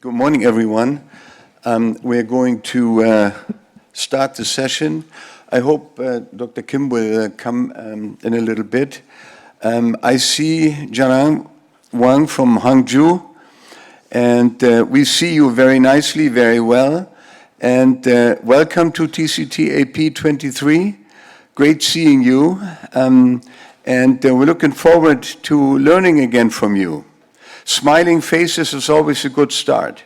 Good morning, everyone. We're going to start the session. I hope Dr. Kim will come in a little bit. I see Jian-an, Wang from Hangzhou, and we see you very nicely, very well. And welcome to TCTAP 23. Great seeing you. And we're looking forward to learning again from you. Smiling faces is always a good start.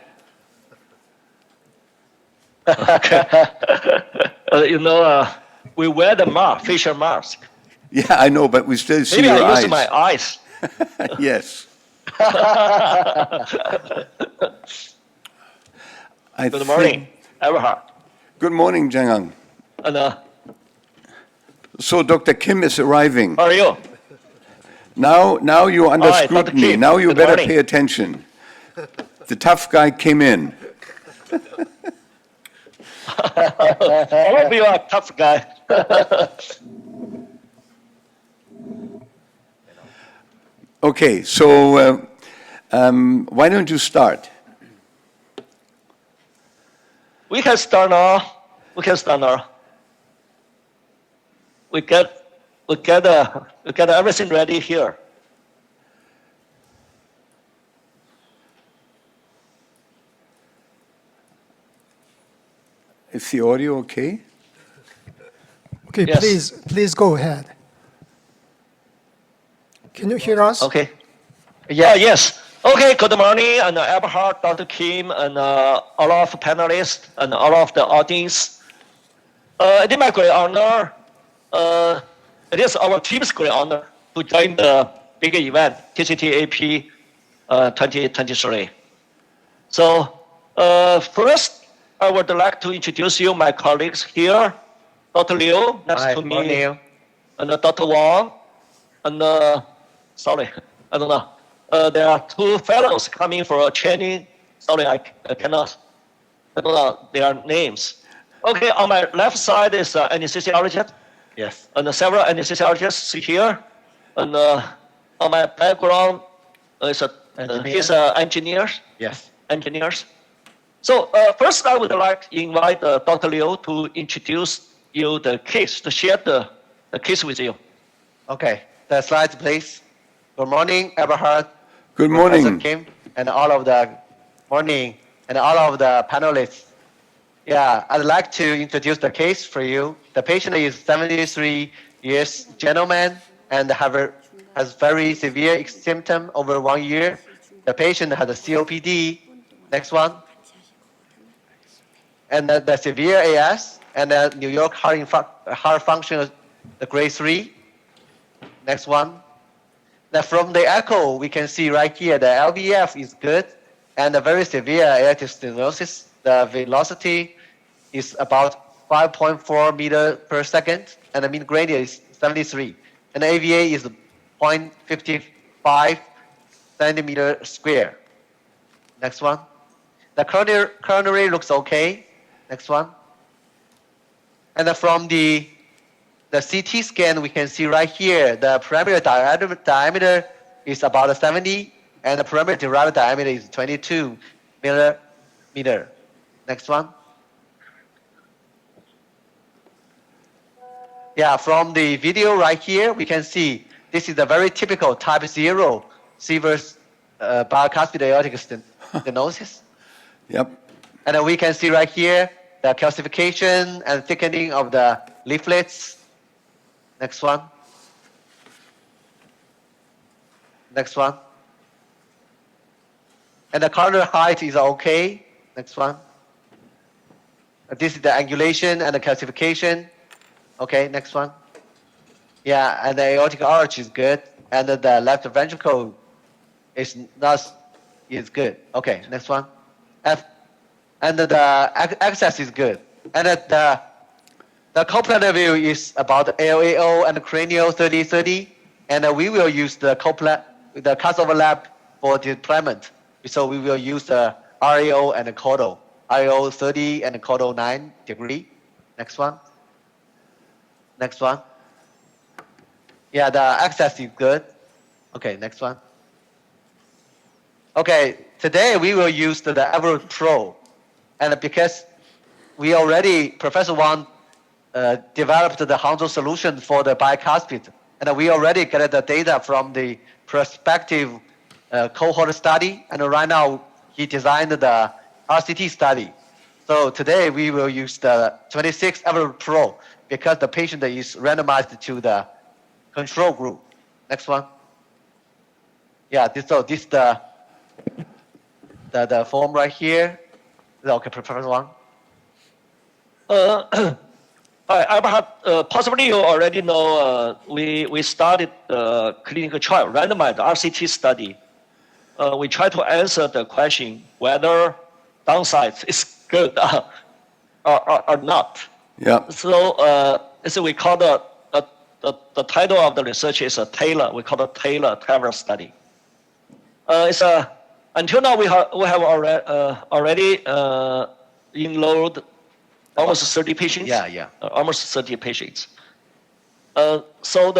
We wear the facial mask. Yeah, I know, but we still see your eyes. Maybe I use my eyes. Yes. Good morning, Eberhard. Good morning, Jian-an. And, So Dr. Kim is arriving. how are you? Now you're under scrutiny. Kim. Now you Good better morning. pay attention. The tough guy came in. All of you are a tough guy. Okay, so why don't you start? We can start now. We get everything ready here. Is the audio okay? Okay, Yes. please go ahead. Can you hear us? Okay. Yes. Okay, good morning, and Eberhard, Dr. Kim, and all of the panelists, and all of the audience. It is my great honor. It is our team's great honor to join the big event, TCTAP 2023. So first, I would like to introduce you my colleagues here. Dr. Liu, next to me, and Dr. Wang, and sorry, I don't know. There are two fellows coming for a training. Sorry, I cannot. I don't know their names. Okay, on my left side is anesthesiologist. Yes. And several anesthesiologists here. And on my background is he's engineers. Yes. Engineers. So first, I would like to invite Dr. Liu to introduce you the case, to share the case with you. Okay. The slides, please. Good morning, Eberhard. Good Professor morning. Kim, and all of the panelists. Yeah, I'd like to introduce the case for you. The patient is 73 years gentleman and has very severe symptom over 1 year. The patient has a COPD. Next one. And the severe AS and the New York heart function, the grade 3. Next one. Now from the echo, we can see right here the LVEF is good, and the very severe aortic stenosis, the velocity is about 5.4 meters per second, and the mean gradient is 73, and the AVA is 0.55 centimeter square. Next one. The coronary looks okay. Next one. And from the CT scan, we can see right here, the perimeter diameter is about 70, and the perimeter derived diameter is 22 millimeter. Next one. Yeah, from the video right here, we can see this is a very typical type 0 severe bicuspid aortic stenosis. Yep. And then we can see right here the calcification and thickening of the leaflets. Next one. Next one. And the coronary height is okay. Next one. This is the angulation and the calcification. Okay, next one. Yeah, and the aortic arch is good, and the left ventricle is good. Okay, next one. And the access is good, and the coplanar view is about LAO and cranial 30-30, and we will use the cast overlap for deployment. So we will use the RAO and the caudal, RAO 30 and caudal 9 degree. Next one. Next one. Yeah, the access is good. Okay, next one. Okay, today we will use the Eberhard Pro, and because we already, Professor Wang developed the Hangzhou solution for the bicuspid, and we already get the data from the prospective cohort study, and right now he designed the RCT study. So today we will use the 26 Eberhard Pro because the patient is randomized to the control group. Next one. Yeah, this the form right here. Okay, Professor Wang. Hi, Eberhard, possibly you already know we started the clinical trial, randomized RCT study. We try to answer the question whether downside is good or not. Yeah. So we call the title of the research is a TAVR. We call it TAVR study. Until now we have already enrolled almost 30 patients. Almost 30 patients. So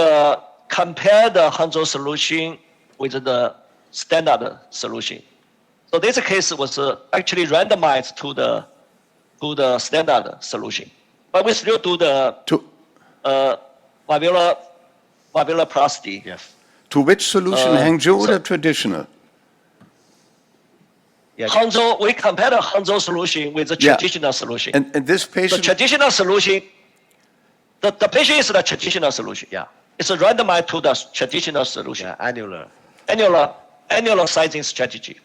compare the Hangzhou solution with the standard solution. So this case was actually randomized to the standard solution, but we still do the valvuloplasty. Yes. To which solution, Hangzhou or the traditional? Yeah. Hangzhou, we compare the Hangzhou solution with the traditional solution. And this The patient, traditional solution, the patient is the traditional solution. Yeah. It's randomized to the traditional solution. Yeah, annular sizing strategy.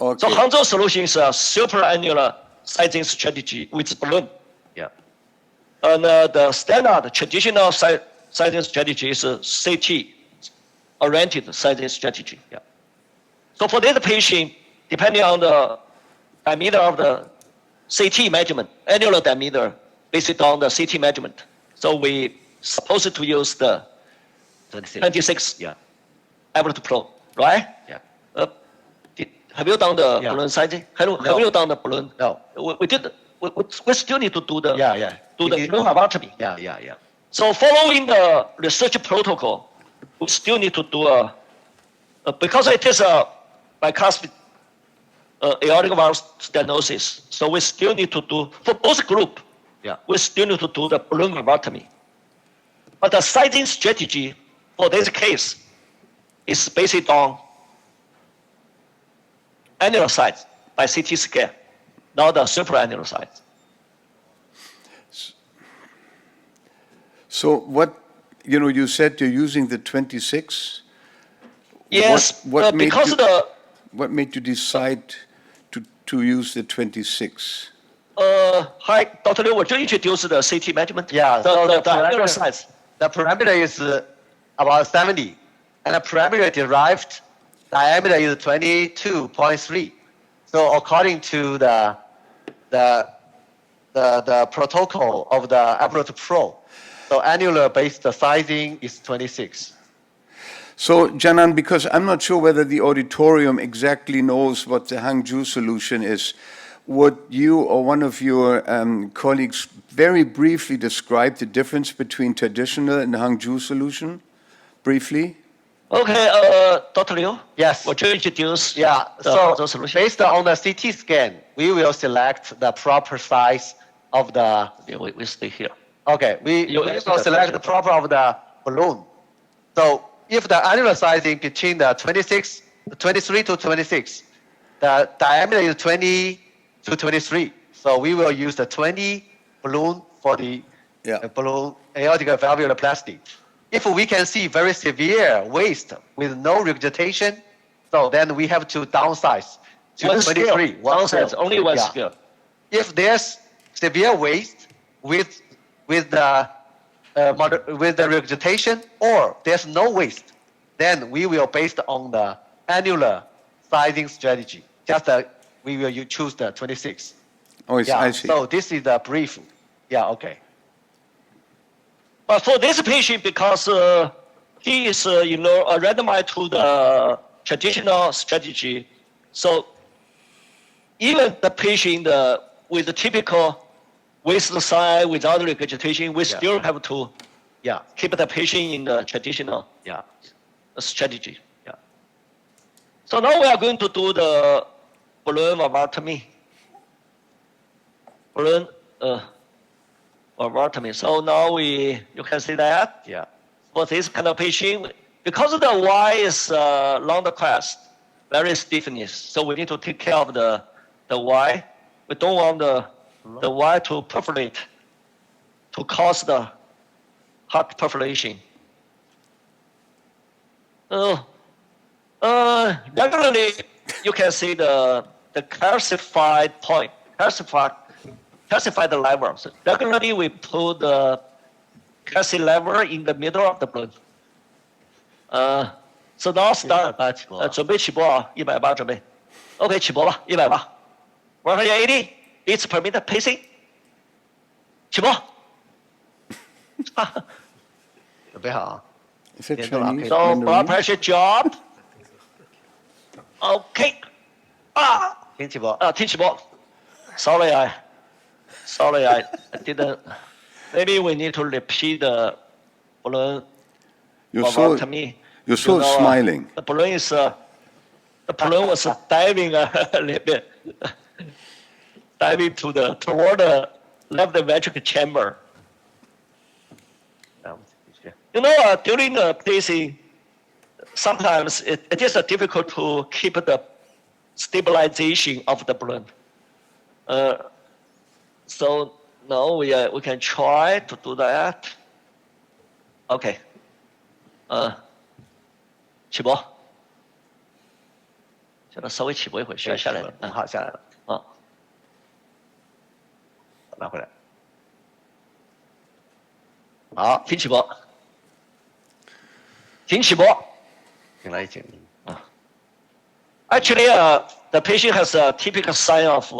okay. So Hangzhou solution is a supra-annular sizing strategy with balloon. Yeah. And the standard traditional sizing strategy is a CT-oriented sizing strategy. Yeah. So for this patient, depending on the diameter of the CT measurement, annular diameter, based on the CT measurement. So we supposed to use the 26 Eberhard Pro, right? Yeah. Have you done the balloon sizing? Have you done the balloon? No. We did. We still need to do the We did- balloon hypertrophy. Yeah. So following the research protocol, we still need to do because it is a bicuspid aortic valve stenosis. So we still need to do for both group. Yeah. We still need to do the balloon hypertrophy. But the sizing strategy for this case is based on annular size by CT scan, not the supra-annular size. So what, you said you're using the 26? Yes, What made because you- What made you decide to use the 26? Hi, Dr. Liu, would you introduce the CT measurement? Yeah, so the the annular parameter- size. The parameter is about 70, and the parameter derived diameter is 22.3. So according to the protocol of the Eberhard Pro, so annular based sizing is 26. So, Jian-an, because I'm not sure whether the auditorium exactly knows what the Hangzhou solution is, would you or one of your colleagues very briefly describe the difference between traditional and Hangzhou solution? Briefly? Okay, Dr. Liu, Yes. would you introduce Yeah, the so Hangzhou solution? based on the CT scan, we will select the proper size of the. Yeah, we stay here. Okay, we You will answer the select the question. proper of the balloon. So if the annular sizing between the 23 to 26, the diameter is 20 to 23. So we will use the 20 balloon for the balloon aortic valvuloplasty. If we can see very severe waste with no regurgitation, so then we have to downsize to One 23. scale. Downsize, only one Yeah. scale. If there's severe waste with the regurgitation, or there's no waste, then we will based on the annular sizing strategy. Just we will choose the 26. Oh, I see. So this is the brief. Yeah. Okay. But for this patient, because he is, randomized to the traditional strategy, so even the patient with the typical waist size without regurgitation, we still have to keep the patient in the traditional strategy. Yeah. So now we are going to do the balloon valvotomy. Balloon valvotomy. So now you can see that. Yeah. For this kind of patient, because the Y is longer crest, very stiffness, so we need to take care of the Y. We don't want the Y to perforate, to cause the heart perforation. Regularly, you can see the calcified point, calcified level. So regularly, we put the calcium level in the middle of the balloon. So now start. 准备起搏啊，180准备。OK， 起搏吧，180。180 beats per minute pacing。起搏。准备好啊。 Is it Yeah, Chinese? So blood Mandarin? pressure drop. OK， 啊。停起搏。听起搏。Sorry, I didn't. Maybe we need to repeat the balloon. You're so smiling. The balloon is the balloon was diving a little bit, diving toward the left ventricular chamber. During the pacing, sometimes it is difficult to keep the stabilization of the balloon. So now we can try to do that. Okay. 起搏，现在稍微起搏一会儿，需要下来了。好，下来了。啊，拿回来。好，停起搏，停起搏。停了一停。Actually, the patient has a typical sign of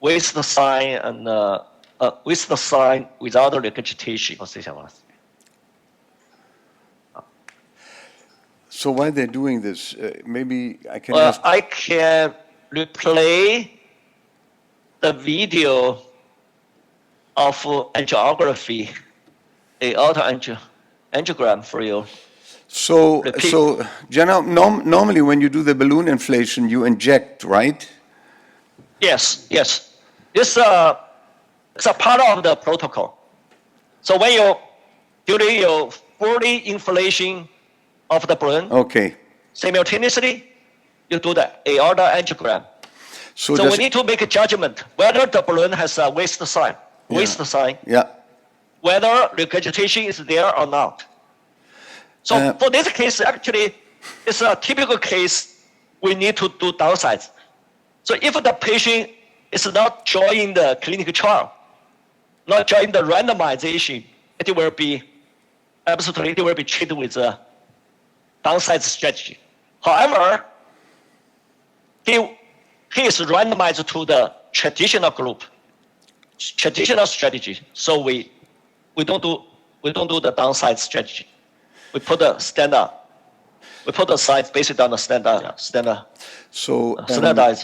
waist sign and waist sign without regurgitation. 我试一下吧。 So while they're doing this, maybe I can ask. I can replay the video of angiography, angiogram for you. So, Repeat. so normally when you do the balloon inflation, you inject, right? Yes. It's a part of the protocol. So when during your fully inflation of the balloon, Okay. simultaneously, you do the aorta angiogram. So, So we need to make a judgment whether the balloon has a waist sign, yeah. whether regurgitation is there or not. So for this case, actually, it's a typical case we need to do downsides. So if the patient is not joining the clinical trial, not joining the randomization, it will be treated with a downside strategy. However, he is randomized to the traditional group, traditional strategy. So we don't do the downside strategy. We put the standard. We put the sides based on the standardized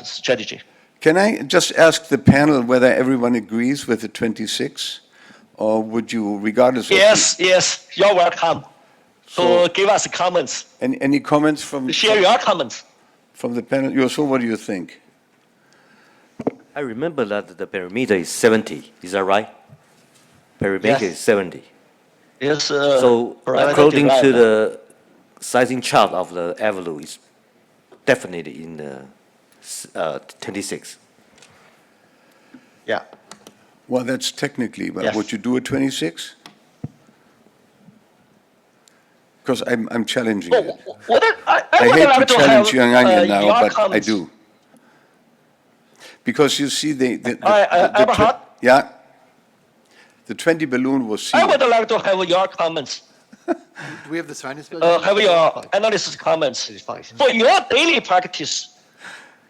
strategy. Can I just ask the panel whether everyone agrees with the 26? Or would you, regardless of... Yes, you're welcome to give us comments. Any comments from... Share your comments. From the panel? Hyo-Soo, what do you think? I remember that the perimeter is 70. Is that right? Perimeter is 70. Yes. So according to the sizing chart of the Eberhard, is definitely in the 26. Yeah. Well, that's technically, but Yes. would you do a 26? Because I'm challenging it. I I would hate like to to challenge have Young-Guk now, your but I comments. do. Because you see, the Eberhard? yeah, the 20 balloon was I seen. would like to have your comments. Do we have the sinus bill? Have your analyst comments. For your daily practice,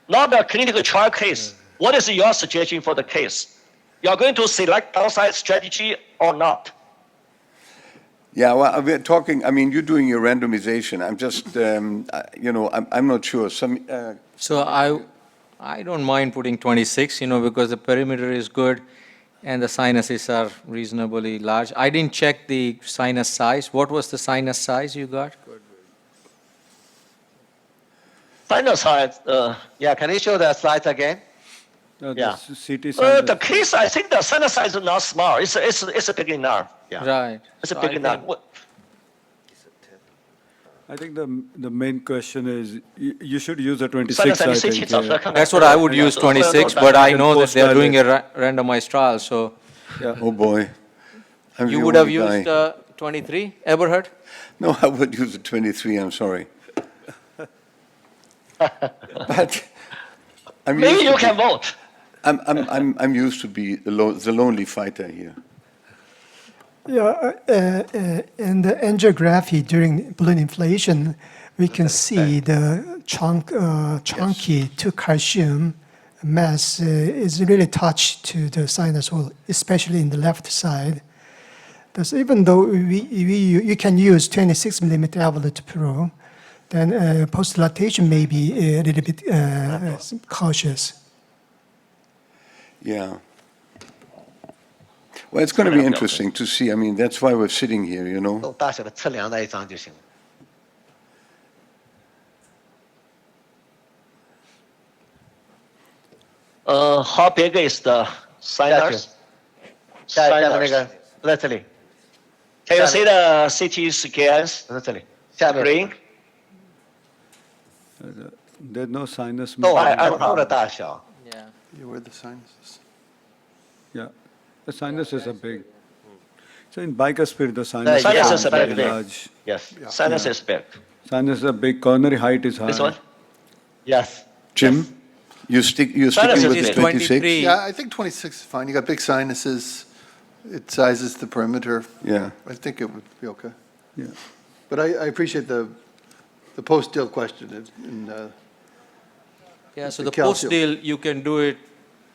not a clinical trial case, what is your suggestion for the case? You are going to select downside strategy or not? Yeah, well, we're talking, I mean, you're doing your randomization. I'm just, I'm not sure. So I don't mind putting 26, because the perimeter is good and the sinuses are reasonably large. I didn't check the sinus size. What was the sinus size you got? sinus side, Yeah, can you show the slides again? The Yeah. CT sinus. the case, I think the sinus size is not small. It's a big enough. Yeah. Right. It's a So big I enough. think- I think the main question is you should use a 26. Sinus I and think. CT 找出来看看。 That's what I would use 26, but I know that they're doing a randomized trial, so Oh, boy. I'm you the would have only used guy. 23, Eberhard? No, I would use a 23, I'm sorry. But I'm Maybe used you to can be- vote. I'm used to be the lonely fighter here. Yeah, in the angiography during balloon inflation, we can see the chunky to calcium mass is really attached to the sinus wall, especially in the left side. Thus, even though you can use 26 millimeter Evolute Pro, then post-dilatation may be a little bit cautious. Yeah. Well, it's going to be interesting to see. I mean, that's why we're sitting here, you know. 够大小的测量那一张就行了。 How big is the 下去 sinus? 下面那个不在这里， Can you see the CT scans? 不在这里，下面 Green? There's no sinus. 窦 I- 耳窦的大小。 Yeah. Yeah, where are the sinuses? Yeah, the sinus is a big. So in bicuspid, the sinus Sinus is is a very big. large. Yes. Sinus is big. Sinus is a big. Coronary height is high. This one? Yes. Jim, you're sticking Sinus with is the 26? 23. Yeah, I think 26 is fine. You got big sinuses. It sizes the perimeter. Yeah. I think it would be okay. Yeah. But I appreciate the post-deal question. Yeah, so The the calcium. post-deal, you can do it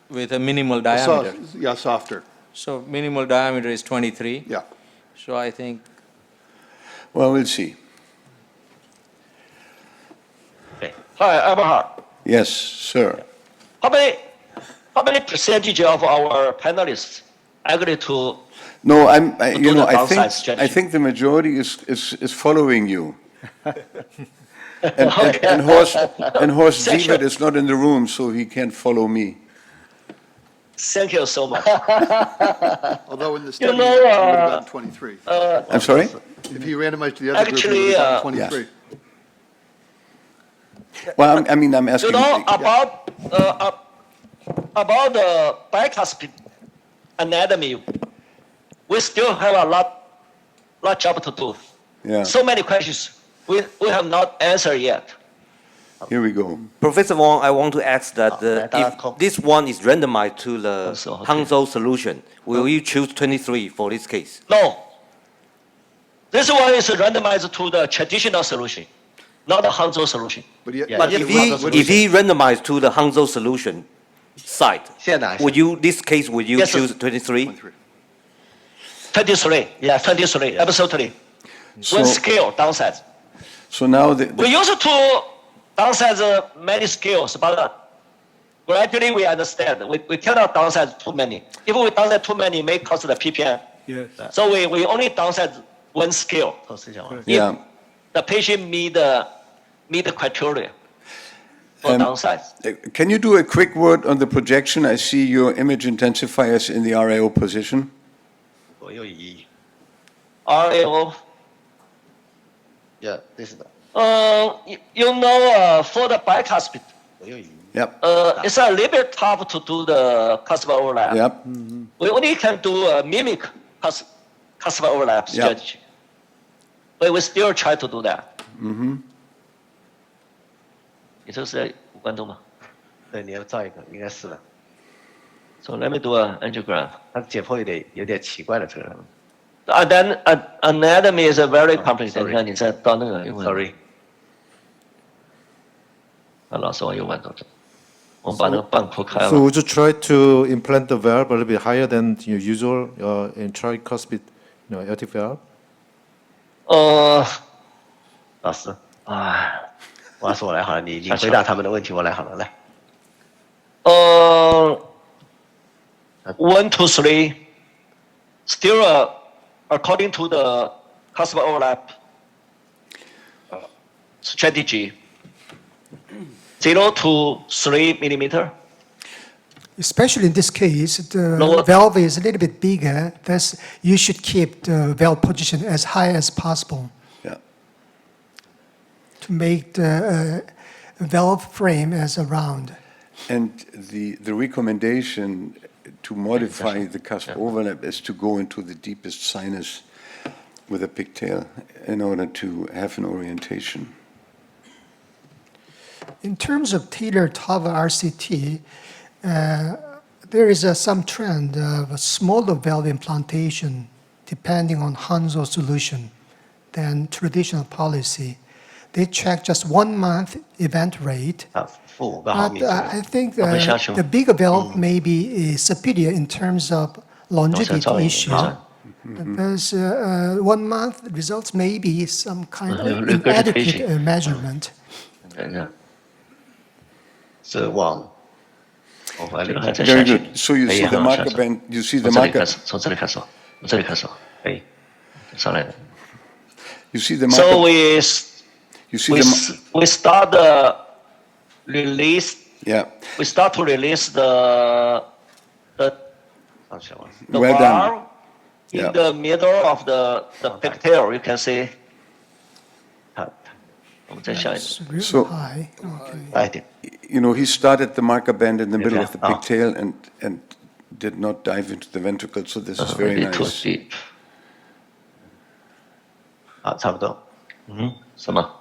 with a minimal diameter. Yeah, softer. So minimal diameter is 23. Yeah. So I think, Well, we'll see. Okay. Hi, Eberhard. Yes, sir. How many percentage of our panelists agree to? No, do you know, the downside strategy. I think the majority is following you. And Horst Thank you. Sievert is not in the room, so he can't follow me. Thank you so much. Although in the study, know, he would have gotten 23. I'm sorry? If he randomized to the other group, he Actually, would have gotten 23. Well, I mean, I'm You asking. know about the bicuspid anatomy, we still have a lot job to do. Yeah, So many questions we have not answered yet. here we go. Professor Wang, I want to ask that that's if this one is randomized to the Also, okay. Hangzhou solution, will you choose 23 for this case? No. This one is randomized to the traditional solution, not the Hangzhou solution. But yeah, But if he randomized to the Hangzhou solution side, 现在拿一下 would you this case would you Yes, sir. choose 23? 23, yeah, 23, absolutely. One So, scale downside. so now We used to downsize many scales, but gradually we understand we cannot downsize too many. If we downsize too many, it may cost the PPM. Yes. So we only downsize one scale. 透视一下吗？ yeah. The patient meet the criteria for downsize. Can you do a quick word on the projection? I see your image intensifiers in the RAO position. 左右移。 RAO. Yeah, this is the You know, for the bicuspid, 左右移。 Yep, it's a little bit tough to do the cuspal overlap. yep. We only can do a mimic cuspal overlap Yeah. strategy. But we still try to do that. 也就是五关东嘛。对，你要照一个，应该是的。 So let me do an angiogram. 它解剖有点奇怪的这个人。 And then anatomy is a very complex. sorry. 你看你再到那个， Sorry. 老师我又问到这，我们把那个半口开 So 了。 would you try to implant the valve a little bit higher than your usual in tricuspid, aortic valve? 老师，唉，我说我来好了，你回答他们的问题，我来好了，来。 1, 2, 3. Still, according to the cuspal overlap strategy, 0 to 3 millimeter. Especially in this case, the Lower. valve is a little bit bigger. Thus, you should keep the valve position as high as possible Yeah. to make the valve frame as a round. And the recommendation to modify the cusp overlap is to go into the deepest sinus with a pigtail in order to have an orientation. In terms of TAVR RCT, there is some trend of a smaller valve implantation depending on Hangzhou solution than traditional policy. They check just 1 month event rate, 负5个毫 but 米 I think 会下去吗？ the bigger valve may be superior in terms of longevity 照一 issue. 下 Because 1 month results may be some kind of Regurgitation. inadequate measurement. 看一下，是往我怀里这个还在 Very 下去。 good. So you 可以 see the 很好下 marker 去 band, you see the 从这里 marker, 开始，从这里开始，从这里开始，可以上来的。 you see the So marker, you see we start the release. yeah, We start to release the 上去了。 well valve done. in Yeah. the middle of the pigtail. You can see. 我们再下一点， It's really So- high. Okay. 大一点。 You know, he started the marker band in the middle Yeah. of the pigtail and did not dive into the ventricle, so this is very Maybe too nice. deep. 好，差不多。什么？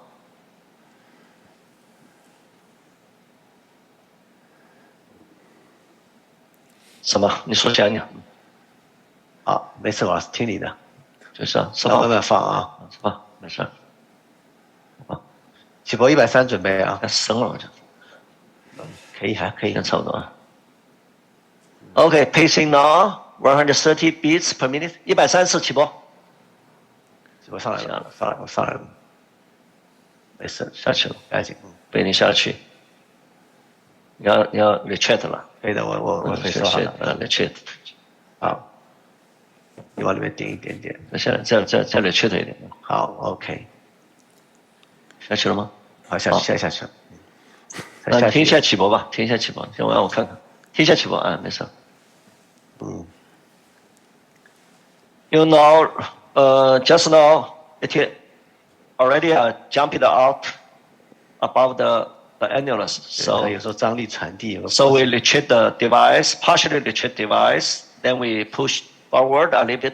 什么？你说讲讲。好，没事，我听你的。就是啊，什慢慢么？放啊。什么？没事。起搏130准备啊。太深了，这。可以，还可以，差不多啊。Okay, pacing now, 130 beats per minute. 130起搏。起搏上来了，我上来了。没事，下去了，赶紧。背你下去。你要 retreat 了。可以的，我可以说好了。 retreat。好，你往里面顶一点点。再 retreat 一点。好 ，OK。下去了吗？好，下去了。那你停一下起搏吧，停一下起搏，先让我看看，停一下起搏啊，没事。You know, just now it already jumped out above the annulus, 所以有时候张力传递有个 so we retreat the device, partially retreat device, then we push forward a little bit.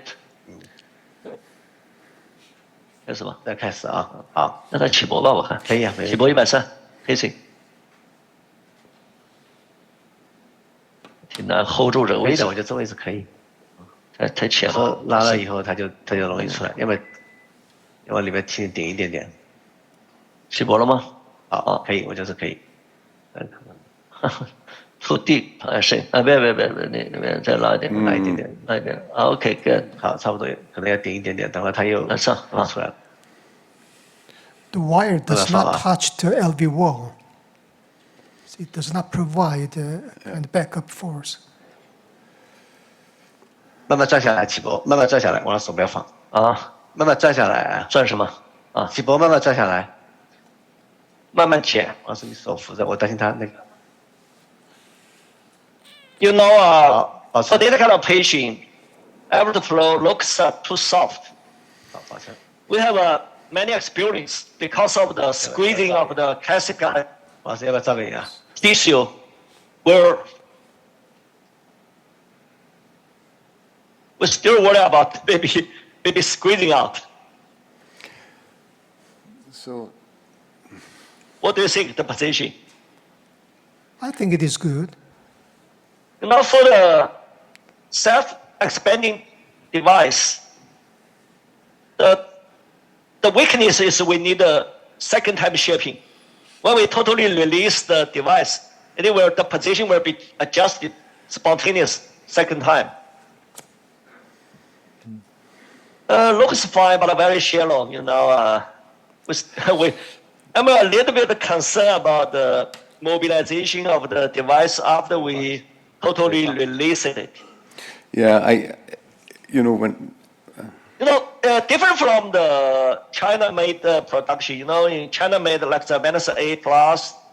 开始吧，再开始啊。好，让它起搏吧，我看可以啊，没问题起搏130，黑行。挺难 hold 住这个位置可以的，，我觉得这位置可以。太浅有时候了。拉了以后，它就容易出来，要么往里面顶一点点。起搏了吗？好，可以，我觉得是可以。 Too deep, I think. 别，再拉一点，拉一点点。拉一点。OK, good. 好，差不多，可能要顶一点点，等会它又上啊出来了。 The wire does That's all not right. touch the LV wall. So it does not provide and backup force. 慢慢转下来，起搏，慢慢转下来，往上手不要放，啊，慢慢转下来啊，转什么？啊，起搏，慢慢转下来，慢慢减。王师，你手扶着，我担心他那个。 You know, 好，保持 for。this kind of patient, average flow looks too soft. 好，抱歉。 We have many experience because of the squeezing of the classical 王师，要不要照给你啊？ tissue, where we still worry about maybe squeezing out. So, What do you think the position? I think it is good. You know, for the self-expanding device, the weakness is we need a second time shaping. When we totally release the device, the position will be adjusted spontaneous second time. Looks fine, but very shallow. You know, I'm a little bit concerned about the mobilization of the device after we totally release it. yeah, when, Different from the China-made production. In China-made like the Venus A+,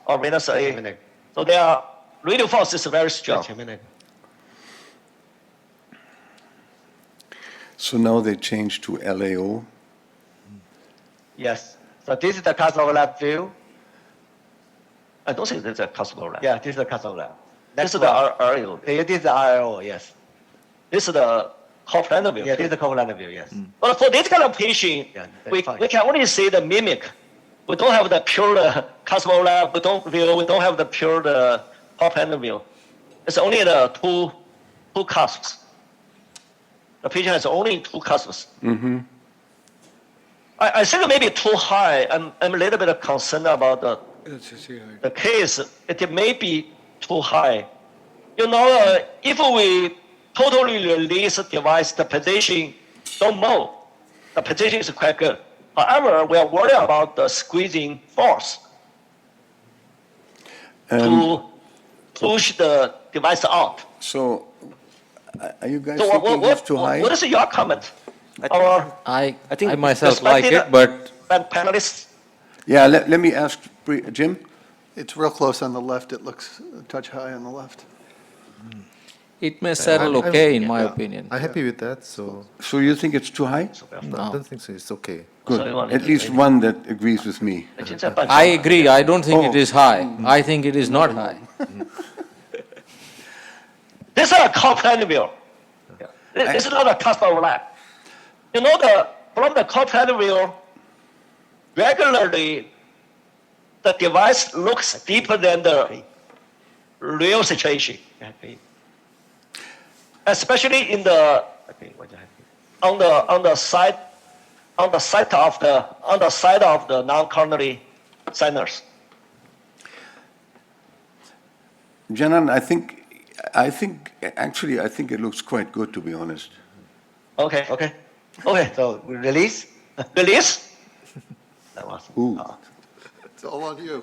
or minus A. 前面那个， So their radial force is very strong. 前面那个。 So now they change to LAO. Yes. So this is the cast overlap view. I don't think there's a cusp overlap. Yeah, this is the cast overlap. This is Next the one. RIO. Yeah, this is the RIO, yes. This is the co-planar view. Yeah, this is the overlap view, yes. But for this kind of patient, Yeah, we that's fine. can only see the mimic. We don't have the pure cusp overlap. We don't have the pure co-planar view. It's only the two cusps. The patient has only two cusps. Mm-hmm. I think maybe too high. I'm a little bit concerned about the case. It may be too high. You know, if we totally release the device, the position don't move. The position is quite good. However, we are worried about the squeezing force to push the device out. So, are you guys So thinking it's too high? what is your comment? Our I think myself like respected it, but panelists. Yeah, let me ask Jim. It's real close on the left. It looks a touch high on the left. it may settle I'm- okay, in my yeah. opinion. I'm happy with that, so So you think it's too high? no, I don't think so. It's okay. Good. So you want At least one that agrees with me. I agree. I don't think it Oh. is high. I think it is not high. This is a co-planar view. This is not a cusp overlap. You know, from the co-planar view, regularly the device looks deeper than the real situation, 还可以， especially in the 还可以，我觉得还可以。 on the side of the non-coronary sinus. Jian-an, I think it looks quite good, to be honest. Okay. Okay. Okay. So we release. Release. That was. Ooh. It's all on you.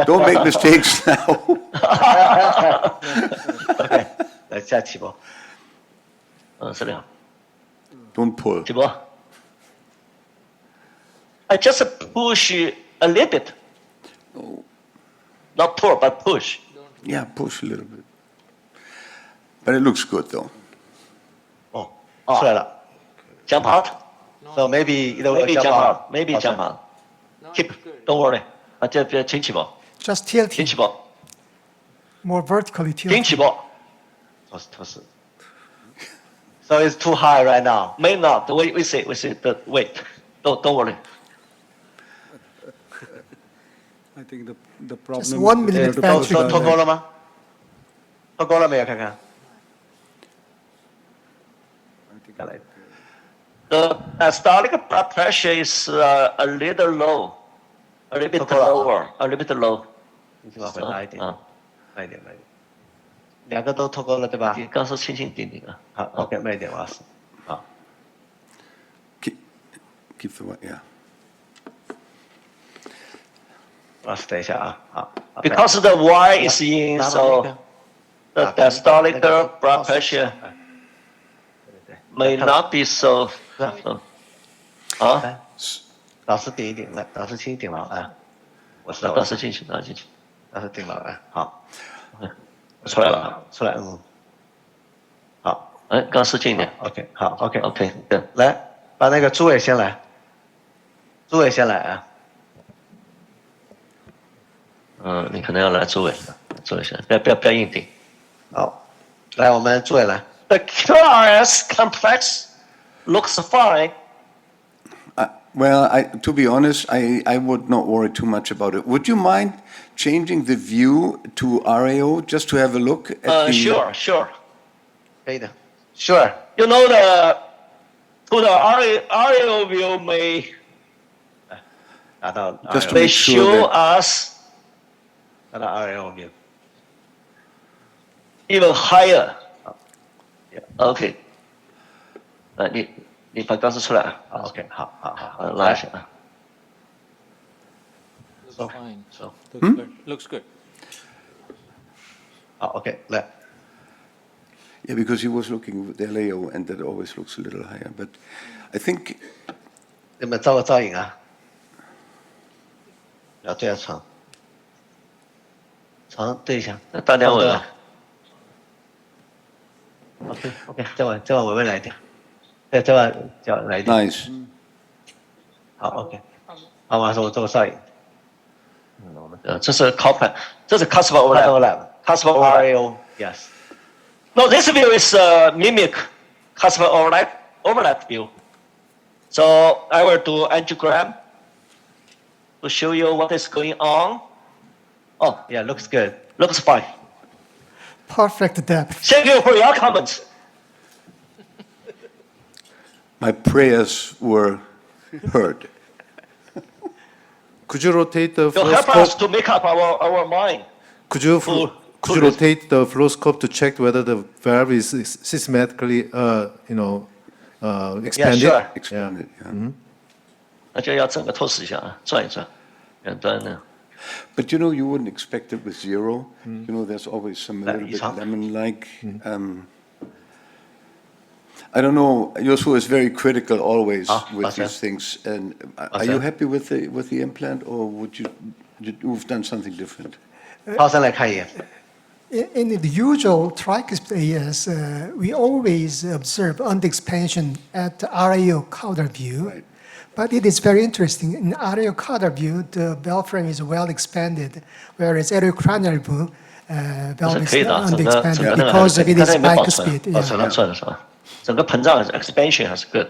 Don't make mistakes now. OK，来下起步。是这样。 Don't pull. 起步。I just push a little bit. Not pull, but push. Yeah, push a little bit. But it looks good, though. 哦，出来了。 Jump out. So maybe Maybe jump jump out. out. Maybe jump out. Keep. Don't worry. 这别轻起步， Just 轻 tilting, 起步， more vertically 轻 tilting. 起步。托死。So it's too high right now. May not. We see the weight. Don't worry. I think the problem. Just 1 is they have millimeter to band push to it 脱 out. 钩了吗？脱钩了没有？看看。再来。 The diastolic blood pressure is a little low, a little bit lower, a little bit low. 你往回拉一点，啊，慢一点，慢一点。两个都脱钩了，对吧？你刚说轻轻点点啊。好，OK，慢一点，王老师。好， Keep the way, yeah. 王老师等一下啊，好。好 Because the Y is in, 拿到那 so 个 the diastolic blood pressure 对对 may not be so. 对。 啊，来，老师顶一顶，来，老师轻一顶了啊。我知道，刚是进去，拿进去，老师顶了啊。好，出来了。出来，嗯。好哎，刚是近一点。 ，OK，好，OK， OK，对。来，把那个诸位先来，诸位先来啊。你可能要来做一下，不要硬顶。好，来，我们诸位来。 The QRS complex looks fine. Well, to be honest, I would not worry too much about it. Would you mind changing the view to RAO just to have a look at the... Sure. 可以的。Sure. You know to the RAO view may 拿到 Just to may make sure show that- us 拿到 RAO view。 even higher. OK. 你把钢丝出来啊。好，OK，好好好，拉一下啊。 Looks fine. So. Looks good. Looks good. 好，OK，来。 Yeah, because he was looking with the LAO, and that always looks a little higher. But I think 你们照个照影啊。要对着床，床对一下，大家稳。 OK， 再往稳稳来一点，再往脚来一点。 Nice. 好 OK， 好，马上我做上瘾。这是 Copper， 这是 cuspal overlap，cuspal Yes. No, this view is mimic cuspal overlap view. So I will do angiogram to show you what is going on. Oh, Yeah, looks good. looks fine. Perfect depth. Thank you for your comments. My prayers were heard. Could you rotate the You help us fluoroscope? to make up our mind. Could you Cool. could you rotate the fluoroscope to check whether the valve is systematically, expanded? sure. Expanded, yeah. 那就要整个透视一下啊，转一转，远端的。 But you know, you wouldn't expect it with zero. You know, there's always some a little bit Isang. lemon-like. I don't know. Hyo-Soo is very critical always with okay. these things. And are you happy with the implant, or would you've done something different? 靠上来看一眼。 In the usual tricuspid AS, we always observe under-expansion at the RAO caudal view. Right. But it is very interesting. In RAO caudal view, the valve frame is well expanded, whereas aerocranial view, 这 valve 是 is 可以的，整个 under-expanded 那个 because of it 刚 is 才没保存， bicuspid. 保存了算了是吧？整个膨胀 expansion 还是 good。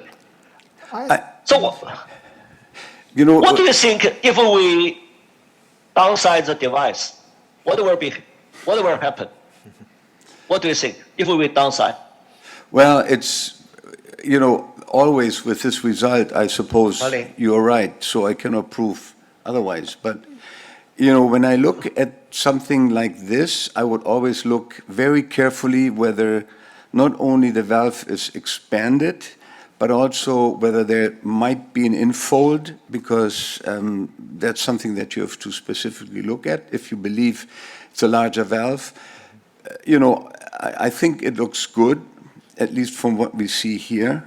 So You know, what do you think if we downsize the device? What will happen? What do you think if we downsize? well, it's, you know, always with this result, I suppose Vale. you're right, so I cannot prove otherwise. But, you know, when I look at something like this, I would always look very carefully whether not only the valve is expanded, but also whether there might be an infold, because that's something that you have to specifically look at if you believe it's a larger valve. You know, I think it looks good, at least from what we see here.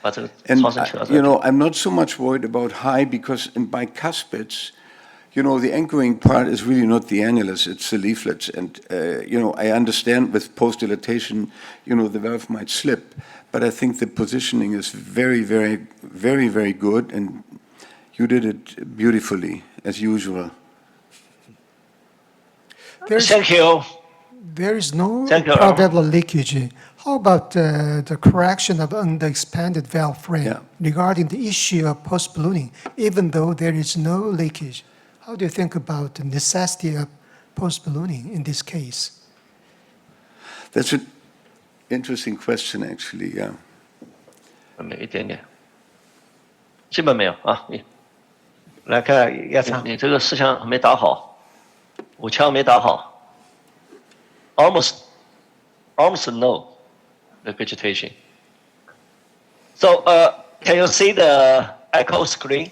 把这个 And, 超声取到这 you 里。 know, I'm not so much worried about high, because in bicuspids, you know, the anchoring part is really not the annulus, it's the leaflets. And, you know, I understand with post-dilatation, you know, the valve might slip, but I think the positioning is very, very, very, very good, and you did it beautifully, as usual. Thank you. There is no Thank you. probable leakage. How about the correction of under-expanded valve frame Yeah. regarding the issue of post-ballooning, even though there is no leakage? How do you think about the necessity of post-ballooning in this case? That's an interesting question, actually, yeah. 没有一点点，基本没有啊。来看压舱。你这个四枪没打好，5枪没打好 ，almost no regurgitation. So can you see the echo screen?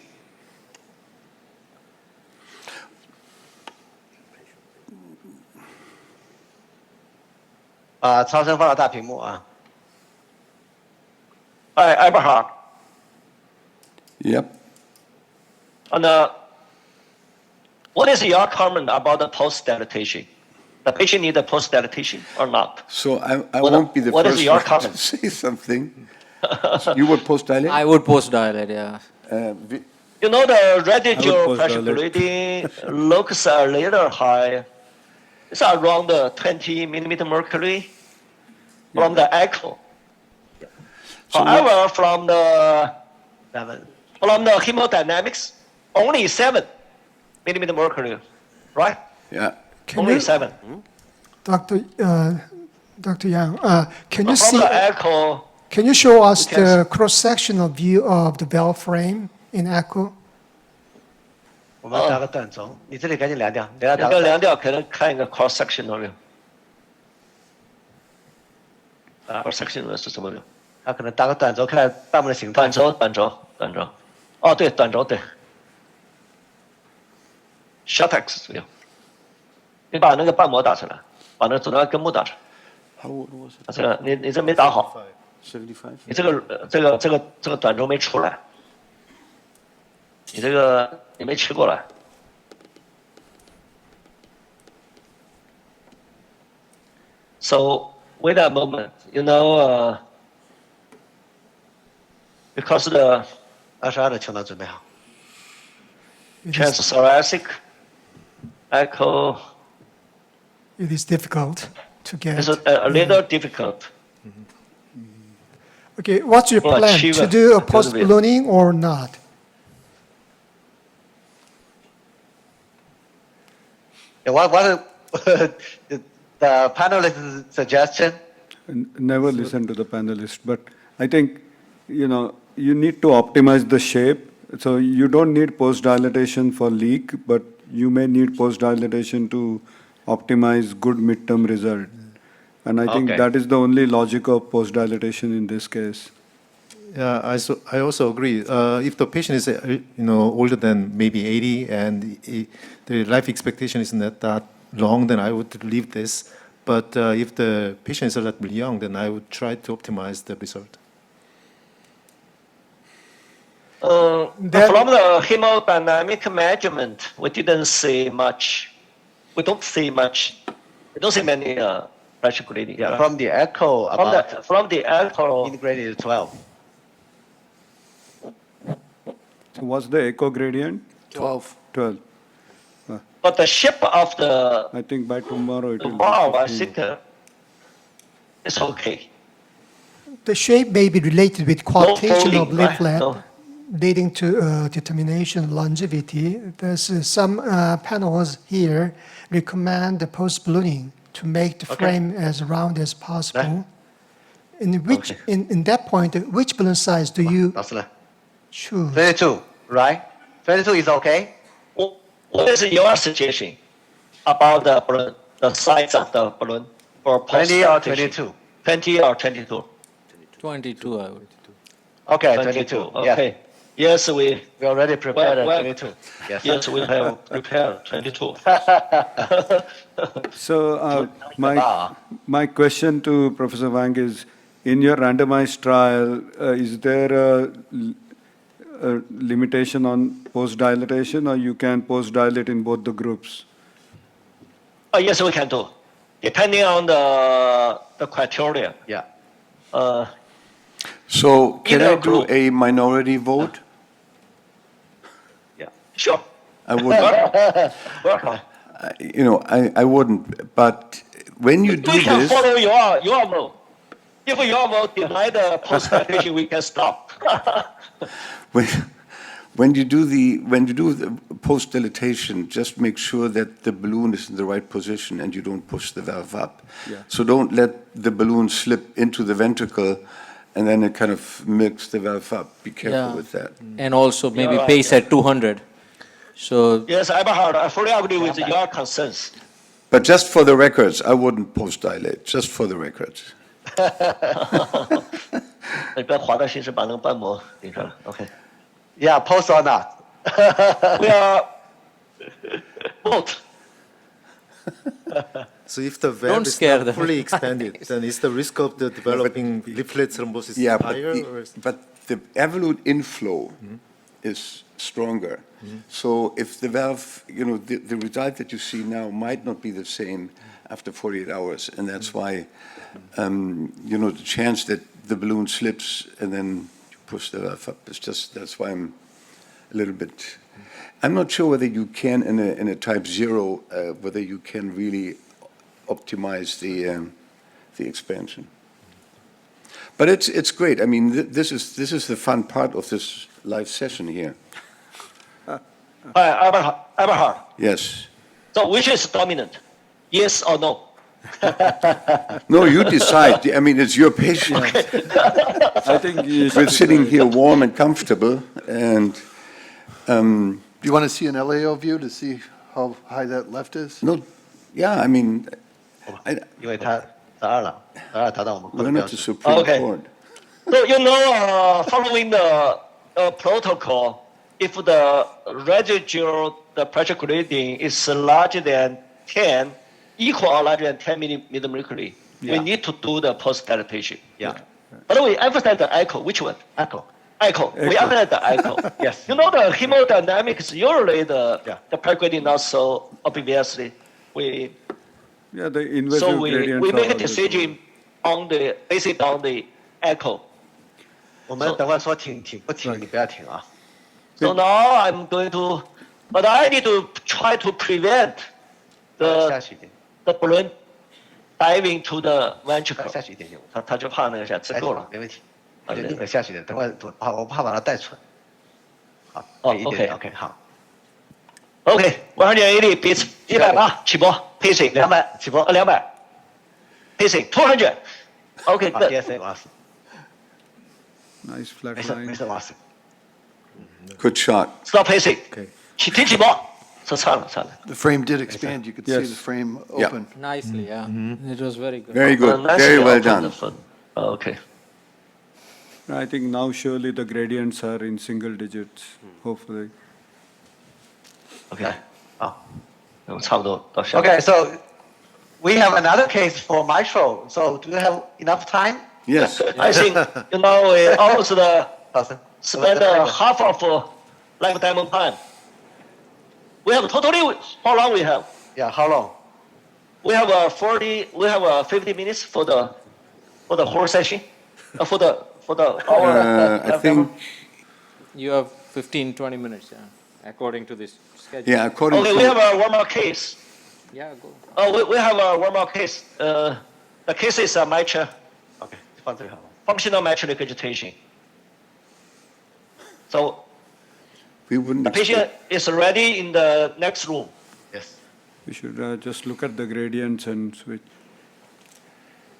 超声放到大屏幕啊。 Eberhard. Yep. And what is your comment about the post-dilatation? The patient need a post-dilatation or not? So I What- won't be the what is first your one to comment? say something. You would post-dilate? I would post-dilate, yeah. You know the residual post pressure dilate. gradient looks a little high. It's around 20 millimeter mercury from the echo. So However, from the 7 hemodynamics, only 7 millimeter mercury, right? Yeah. Can Only you, 7. Dr. Yang, can you From see? the echo, Can you show us We can the cross-sectional view of the valve frame in echo? 我们打个短轴，你这里赶紧量掉，等下打要个量调可能看一个 cross sectional view。cross sectional 是什么 view？他可能打个短轴，看弹幕的形态。短轴。哦，对，短轴对。short x view。你把那个瓣膜打出来，把那个左端根部打出来。 How old was it? 这个你这没打好， 75? 你这个短轴没出来，你这个你没吃过来。So wait a moment, because the 22的球囊准备好。 It is, transthoracic echo it is difficult to get. is a little difficult. Okay, what's your Well, plan? achieve To a do a good post bit. ballooning or not? Yeah, what the panelist suggestion? Never listen to the panelist, but I think, you need to optimize the shape. So you don't need post-dilatation for leak, but you may need post-dilatation to optimize good midterm result. And I think Okay. that is the only logic of post-dilatation in this case. Yeah, I also agree. If the patient is, older than maybe 80 and the life expectation is not that long, then I would leave this. But if the patient is relatively young, then I would try to optimize the result. From the hemodynamic measurement, we didn't see much. We don't see much. We don't see many pressure gradient. Yeah, from the echo about From the echo, integrated 12. So what's the echo gradient? 12. 12. but the shape of the I think by tomorrow it will be valve, I 15. think it's okay. The shape may be related with quotation of folding, right? leaflet, No. leading to determination of longevity. There's some panels here recommend the post ballooning to make the frame as round as possible. In that point, which balloon size do you 老师呢 choose? ？22, right? 22 is okay. What is your suggestion about the balloon, the size of the balloon for 20 or post-dilatation? 22? 20 or 22? 22, I would. Okay, 22. Yeah. Okay. Yes, we We already prepared Well, 22. Yes. yes we have prepared 22. So my question to Professor Wang is, in your randomized trial, is there a limitation on post-dilatation, or you can post-dilate in both the groups? Yes, we can do, depending on the criteria. Yeah. So can Either I do group. a minority vote? Yeah, sure. I wouldn't, Welcome. I wouldn't, but when you do We can this, follow your vote. If your vote deny the post-dilatation, we can stop. when you do the post-dilatation, just make sure that the balloon is in the right position and you don't push the valve up. Yeah. So don't let the balloon slip into the ventricle and then it kind of milks the valve up. Be careful with that. And also maybe right, pace yeah. at 200. So Yes, Eberhard, I fully agree with your concerns. But just for the records, I wouldn't post-dilate, just for the records. 你不要滑到心室把那个瓣膜顶上了。OK， Yeah, post or not? 不要 vote。 So if the Don't valve is scare not them. fully expanded, then is the risk of the developing leaflet thrombosis Yeah, higher? Or is but the evolute inflow is stronger. So if the valve, the result that you see now might not be the same after 48 hours, and that's why, the chance that the balloon slips and then you push the valve up is just, that's why I'm a little bit, I'm not sure whether you can, in a type 0, whether you can really optimize the expansion. But it's great. I mean, this is the fun part of this live session here. Eberhard. Yes. So which is dominant? Yes or no? No, you decide. I mean, it's your patient. I think you We're should sitting here warm and comfortable, and Do you want to see an LAO view to see how high that left is? no, yeah. I mean, 因为他12了，12达到我们 we're 标 not the 准。 Supreme Okay. Court. So following the protocol, if the residual the pressure gradient is larger than 10, equal or larger than 10 millimeter mercury, we need to do the post-dilatation. Yeah. But we emphasize the echo. Which one? Echo. Echo. We emphasize the echo. Yes. The hemodynamics, usually the Yeah. pressure gradient not so obviously. We Yeah, the invasive So we gradients are make a always decision on the based on the echo. 我们等会说停不停，你不要停啊。 So now I'm going to, but I need to try to prevent 下 the 去一点， the balloon diving to the ventricle. 下去一点点，他就怕那个下吃够了。没问题。好的你可下去一点，等会我怕把它带蠢。好，哦一点点 OK OK 好。 OK，我2点1比100起搏 pacing 200起搏200 pacing 200。OK 好 good。 ，PSA 王老师， nice flat 没事 line. 没事王老师。 Good shot. Stop pacing。 Okay. 停起搏。说差了。 The frame did expand. You could see Yes. the frame Yeah. open. Nicely, yeah. It was very good. Very good. Nicely Very well opened done. the foot. OK。 I think now surely the gradients are in single digits, hopefully. OK，好，那我差不多到下。 Okay, so we have another case for mitral. So do you have enough time? Yes. I think we almost 老师 spend half of lifetime time. We have totally how long we have? Yeah, how long? We have 50 minutes for the whole session, for the hour. I think, You have 15, 20 minutes, yeah, according to this schedule. yeah, according Okay, we have to, one more case. Yeah, go. We have one more case. The case is a mitral OK，放这里好了。 functional mitral regurgitation. So we wouldn't the patient expect, is ready in the next room. Yes. We should just look at the gradients and switch.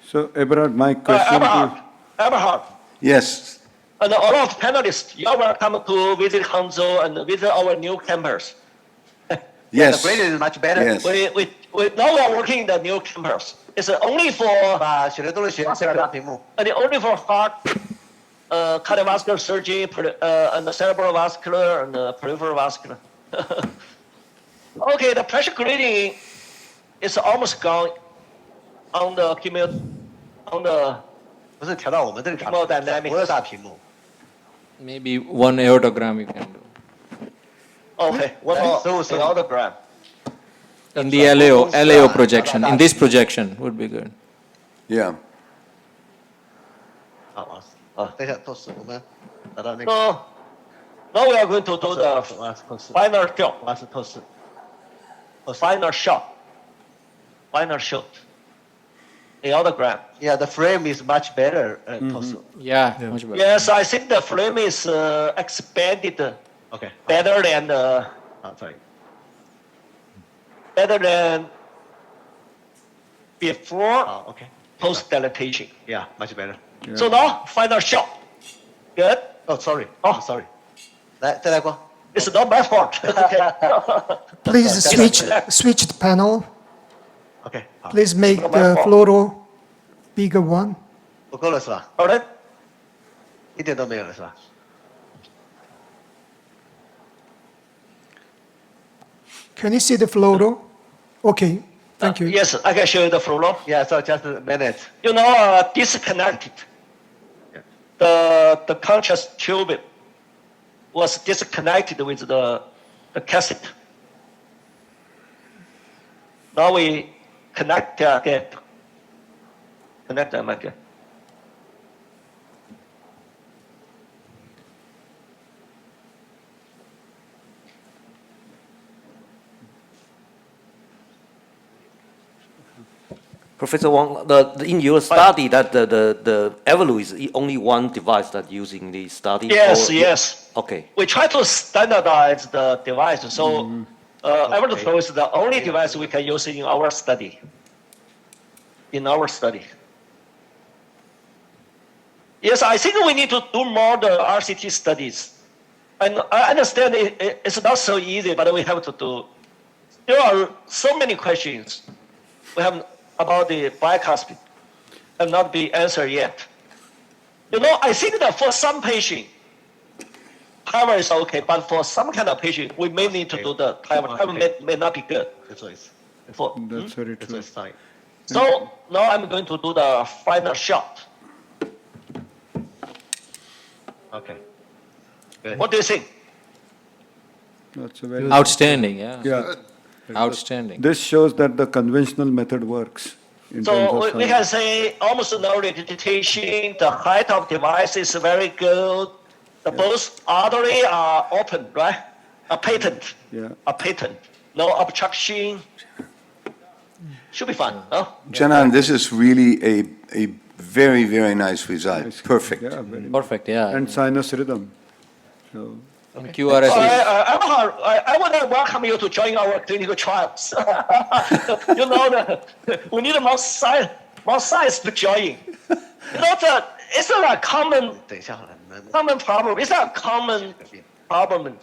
So Eberhard, my question to Eberhard, yes, and all of panelists, you are welcome to visit Hangzhou and visit our new campus. yes, The gradient is much better. yes. Now we are working in the new campus. It's only for 把血流动力学这个大屏幕。 only for heart, cardiovascular surgery, and cerebral vascular and peripheral vascular. Okay, the pressure gradient is almost gone on the on the 不是调到我们这个大 Hemodynamics 所有大屏幕。 Maybe one aortogram you can do. okay one more So- the autogram. In the LAO projection, in this projection would be good. Yeah. 好，王老师。等一下，透视我们拿到那个。 So now we are going to do the 王老师透视。 final shot. 王老师透视。 Final shot. Final shot. The autogram. Yeah, the frame is much better. 透视。 Yeah, much better. Yes, I think the frame is expanded OK。 better than 好，sorry。 better than before 好，OK。 post dilatation. Yeah, much better. So now final shot. Good. Oh, sorry. Oh. Sorry. 来，再来过。 It's not my fault. Okay. Please switch the panel. OK，好， Please make the fluoro bigger one. 不够了是吧？ All right. 一点都没有了是吧？ Can you see the fluoro? Okay, thank you. Yes, I can show you the flow. Yeah, so just a minute. Disconnected. Yeah. The conscious tube was disconnected with the cassette. Now we connect again. Connect them again. Professor Wang, in your study, that the Evolus is only one device that using the study? Yes, or- yes. Okay. We try to standardize the device. So Everflow is the only device we can use in our study. Yes, I think we need to do more the RCT studies. And I understand it's not so easy, but we have to do. There are so many questions we have about the bicuspid have not been answered yet. I think that for some patient, TAVR is okay, but for some kind of patient, we may need to do the TAVR. TAVR may not be good. 再做一次， For, that's very 再做 true. 一次上瘾。 so now I'm going to do the final shot. OK。 What do you think? That's a very Outstanding, yeah. yeah. Outstanding. This shows that the conventional method works. In terms So of we can say almost no regurgitation. The height of device is very good. The both artery are open, right? A patent. Yeah. A patent. No obstruction. Should be fun, huh? Jian-an, this is really a very, very nice result. Perfect. Yeah, very Perfect, yeah. and sinus rhythm. So, And QRS is, Eberhard, I want to welcome you to join our clinical trials. You know, we need more science to join. You know, it's not a common 等一下好了，你们 common problem. It's a common problem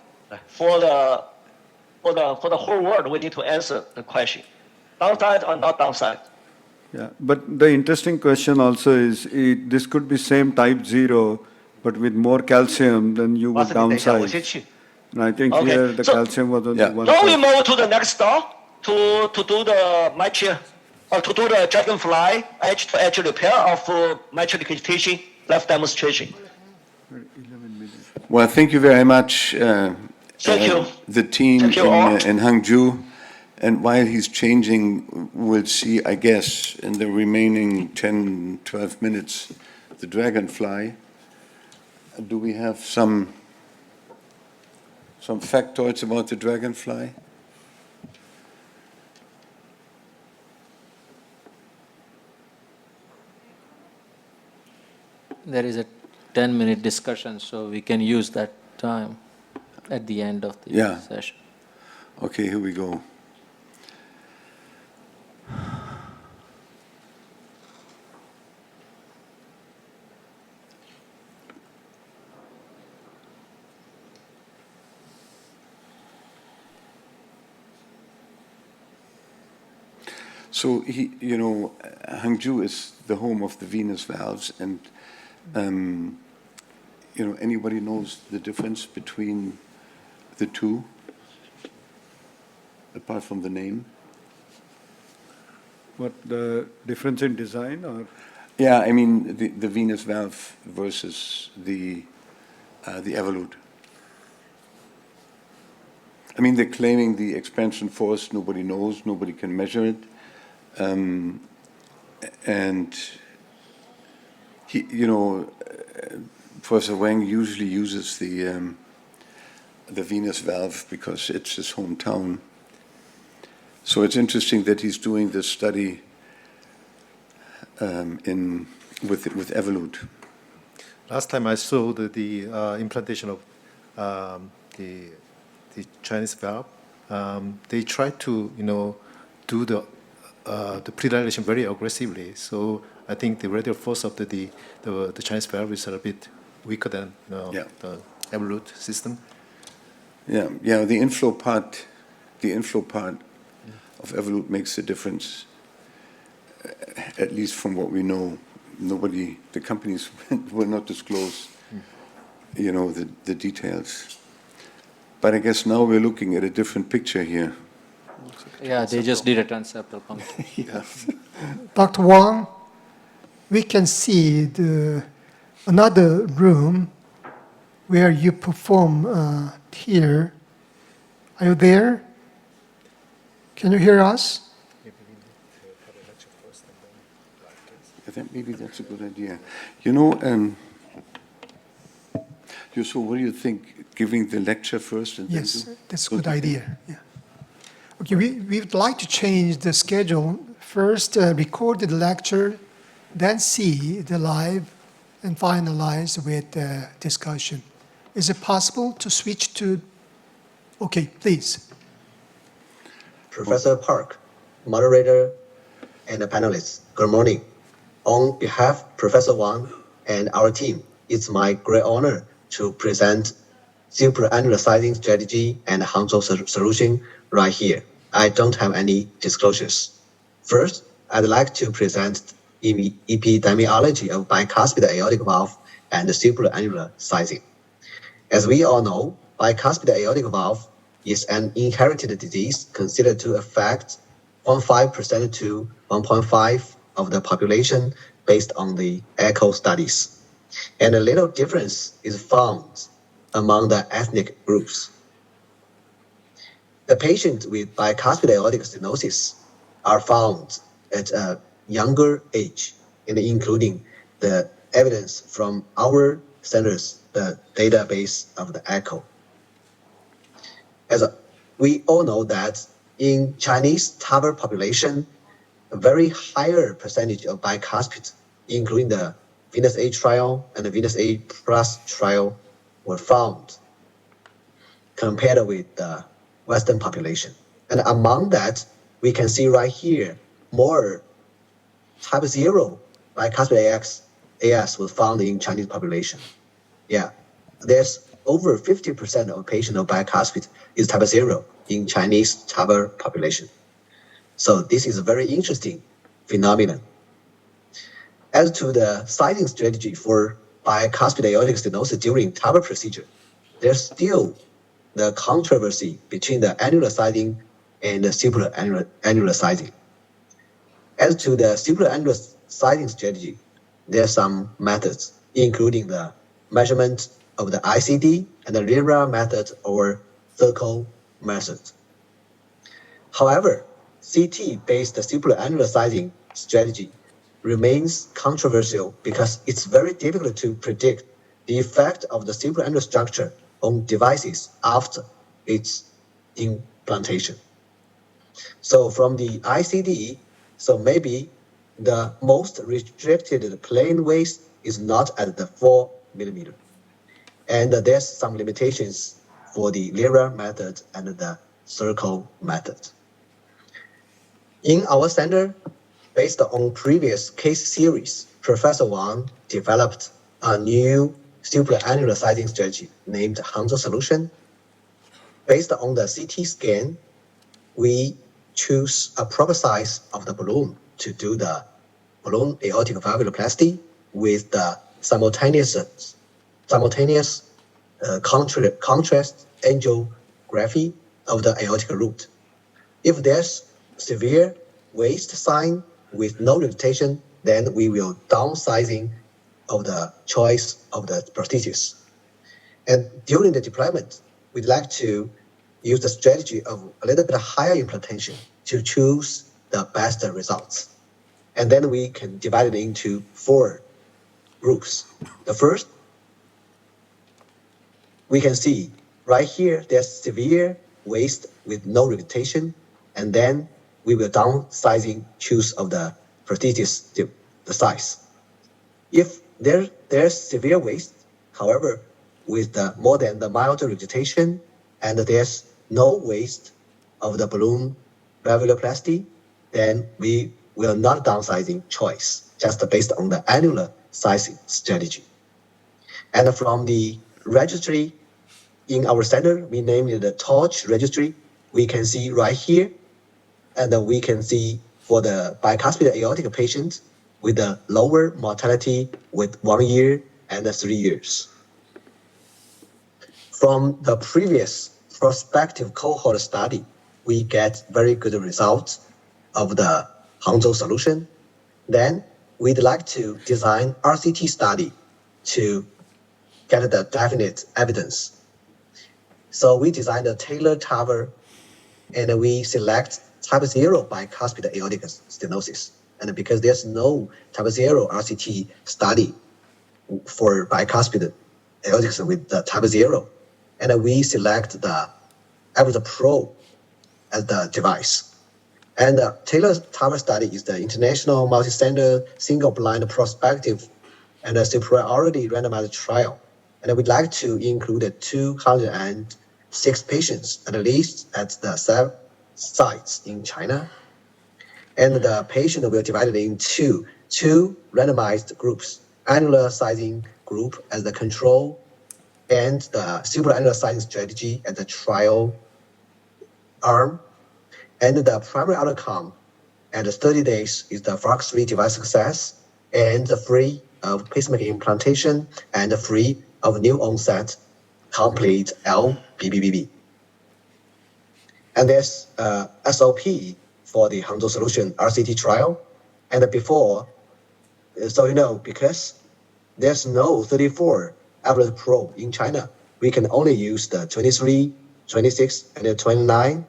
for the whole world. We need to answer the question: downside or not downside? yeah, but the interesting question also is, this could be same type 0, but with more calcium, then you 老 would 师，你等一下，我 downsize. 先去。 And I think Okay, here the so- calcium was only Yeah. 1. Now we move to the next door to do the mitral, or to do the dragonfly edge-to-edge repair of mitral regurgitation, left demonstration. Well, thank you very much, Thank you. the team Thank you all. in Hangzhou. And while he's changing, we'll see, I guess, in the remaining 10, 12 minutes, the dragonfly. Do we have some factoids about the dragonfly? there is a 10-minute discussion, so we can use that time at the end of the Yeah. session. Okay, here we go. So Hangzhou is the home of the venous valves, and anybody knows the difference between the two, apart from the name? What, the difference in design or? Yeah, I mean the venous valve versus the Evolute. I mean, they're claiming the expansion force. Nobody knows. Nobody can measure it. And he, Professor Wang usually uses the venous valve because it's his hometown. So it's interesting that he's doing this study with Evolute. Last time I saw the implantation of the Chinese valve, they tried to do the predilation very aggressively. So I think the radial force of the Chinese valve is a bit weaker than Yeah. the Evolute system. Yeah, the inflow part of Evolute makes a difference. At least from what we know, the companies will not disclose, the details. But I guess now we're looking at a different picture here. Yeah, they just did a transeptal puncture. Yes. Dr. Wang, we can see another room where you perform TEER. Are you there? Can you hear us? I think maybe that's a good idea. Hyo-Soo, what do you think? Giving the lecture first and Yes, then that's a good idea. Yeah. Okay, we would like to change the schedule. First, record the lecture, then see the live, and finalize with the discussion. Is it possible to switch to? Okay, please. Professor Park, moderator, and the panelists, good morning. On behalf of Professor Wang and our team, it's my great honor to present Supra-annular sizing strategy and Hangzhou solution right here. I don't have any disclosures. First, I'd like to present epidemiology of bicuspid aortic valve and supra-annular sizing. As we all know, bicuspid aortic valve is an inherited disease considered to affect 0.5% to 1.5% of the population based on the echo studies. And a little difference is found among the ethnic groups. The patients with bicuspid aortic stenosis are found at a younger age, and including the evidence from our centers, the database of the ECHO. We all know that in Chinese TAVR population, a very higher percentage of bicuspid, including the Venus A trial and the Venus A plus trial, were found compared with the Western population. And among that, we can see right here, more type 0 bicuspid AS was found in Chinese population. Yeah, there's over 50% of patient of bicuspid is type 0 in Chinese TAVR population. So this is a very interesting phenomenon. As to the sizing strategy for bicuspid aortic stenosis during TAVR procedure, there's still the controversy between the annular sizing and the supra-annular sizing. As to the supra-annular sizing strategy, there are some methods, including the measurement of the ICD and the LIRA method or circle method. However, CT-based supra-annular sizing strategy remains controversial because it's very difficult to predict the effect of the supra-annular structure on devices after its implantation. So from the ICD, so maybe the most restricted plane waist is not at the 4 millimeter. And there's some limitations for the LIRA method and the circle method. In our center, based on previous case series, Professor Wang developed a new supra-annular sizing strategy named Hangzhou solution. Based on the CT scan, we choose a proper size of the balloon to do the balloon aortic valvuloplasty with the simultaneous contrast angiography of the aortic root. If there's severe waist sign with no reputation, then we will downsizing of the choice of the prosthesis. And during the deployment, we'd like to use the strategy of a little bit higher implantation to choose the best results. And then we can divide it into 4 groups. The first, we can see right here, there's severe waist with no reputation, and then we will downsizing choose of the prosthesis, the size. If there's severe waist, however, with more than the mild regurgitation, and there's no waist of the balloon valvuloplasty, then we will not downsizing choice, just based on the annular sizing strategy. And from the registry in our center, we named it the TORCH registry. We can see right here, and we can see for the bicuspid aortic patients with the lower mortality with 1 year and 3 years. From the previous prospective cohort study, we get very good results of the Hangzhou solution. Then we'd like to design RCT study to get the definite evidence. So we designed a tailored TAVR, and we select type 0 bicuspid aortic stenosis. And because there's no type 0 RCT study for bicuspid aortic with the type 0, and we select the Eberhard Pro as the device. And the tailored TAVR study is the international multi-center single-blind prospective and a superiority randomized trial. And we'd like to include 206 patients at least at the 7 sites in China. And the patient will be divided into 2 randomized groups, annular sizing group as the control and the supra-annular sizing strategy as the trial arm. And the primary outcome at 30 days is the FOX3 device success and free of pacemaker implantation and free of new onset complete LBBB. And there's SOP for the Hangzhou solution RCT trial. And before, so you know, because there's no 34 Eberhard Pro in China, we can only use the 23, 26, and the 29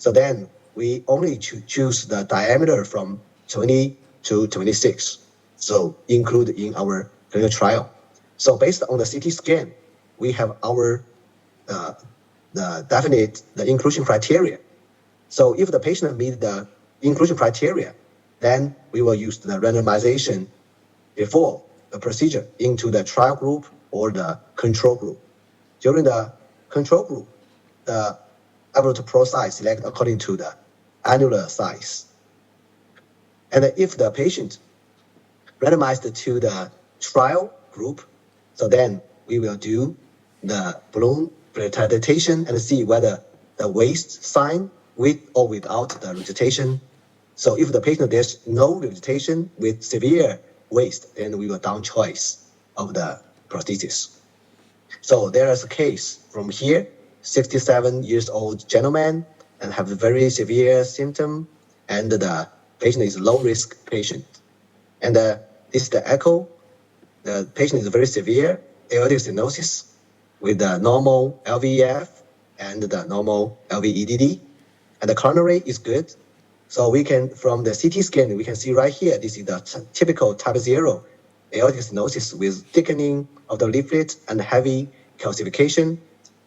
So then we only choose the diameter from 20 to 26. So include in our clinical trial. So based on the CT scan, we have our the inclusion criteria. So if the patient meets the inclusion criteria, then we will use the randomization before the procedure into the trial group or the control group. During the control group, the average pro size select according to the annular size. And if the patient randomized to the trial group, so then we will do the balloon prioritization and see whether the waist sign with or without the regurgitation. So if the patient there's no regurgitation with severe waist, then we will down choice of the prosthesis. So there is a case from here, 67 years old gentleman and have a very severe symptom, and the patient is low risk patient. And this is the echo. The patient is very severe aortic stenosis with the normal LVEF and the normal LVEDD, and the coronary is good. So we can, from the CT scan, we can see right here, this is the typical type 0 aortic stenosis with thickening of the leaflet and heavy calcification.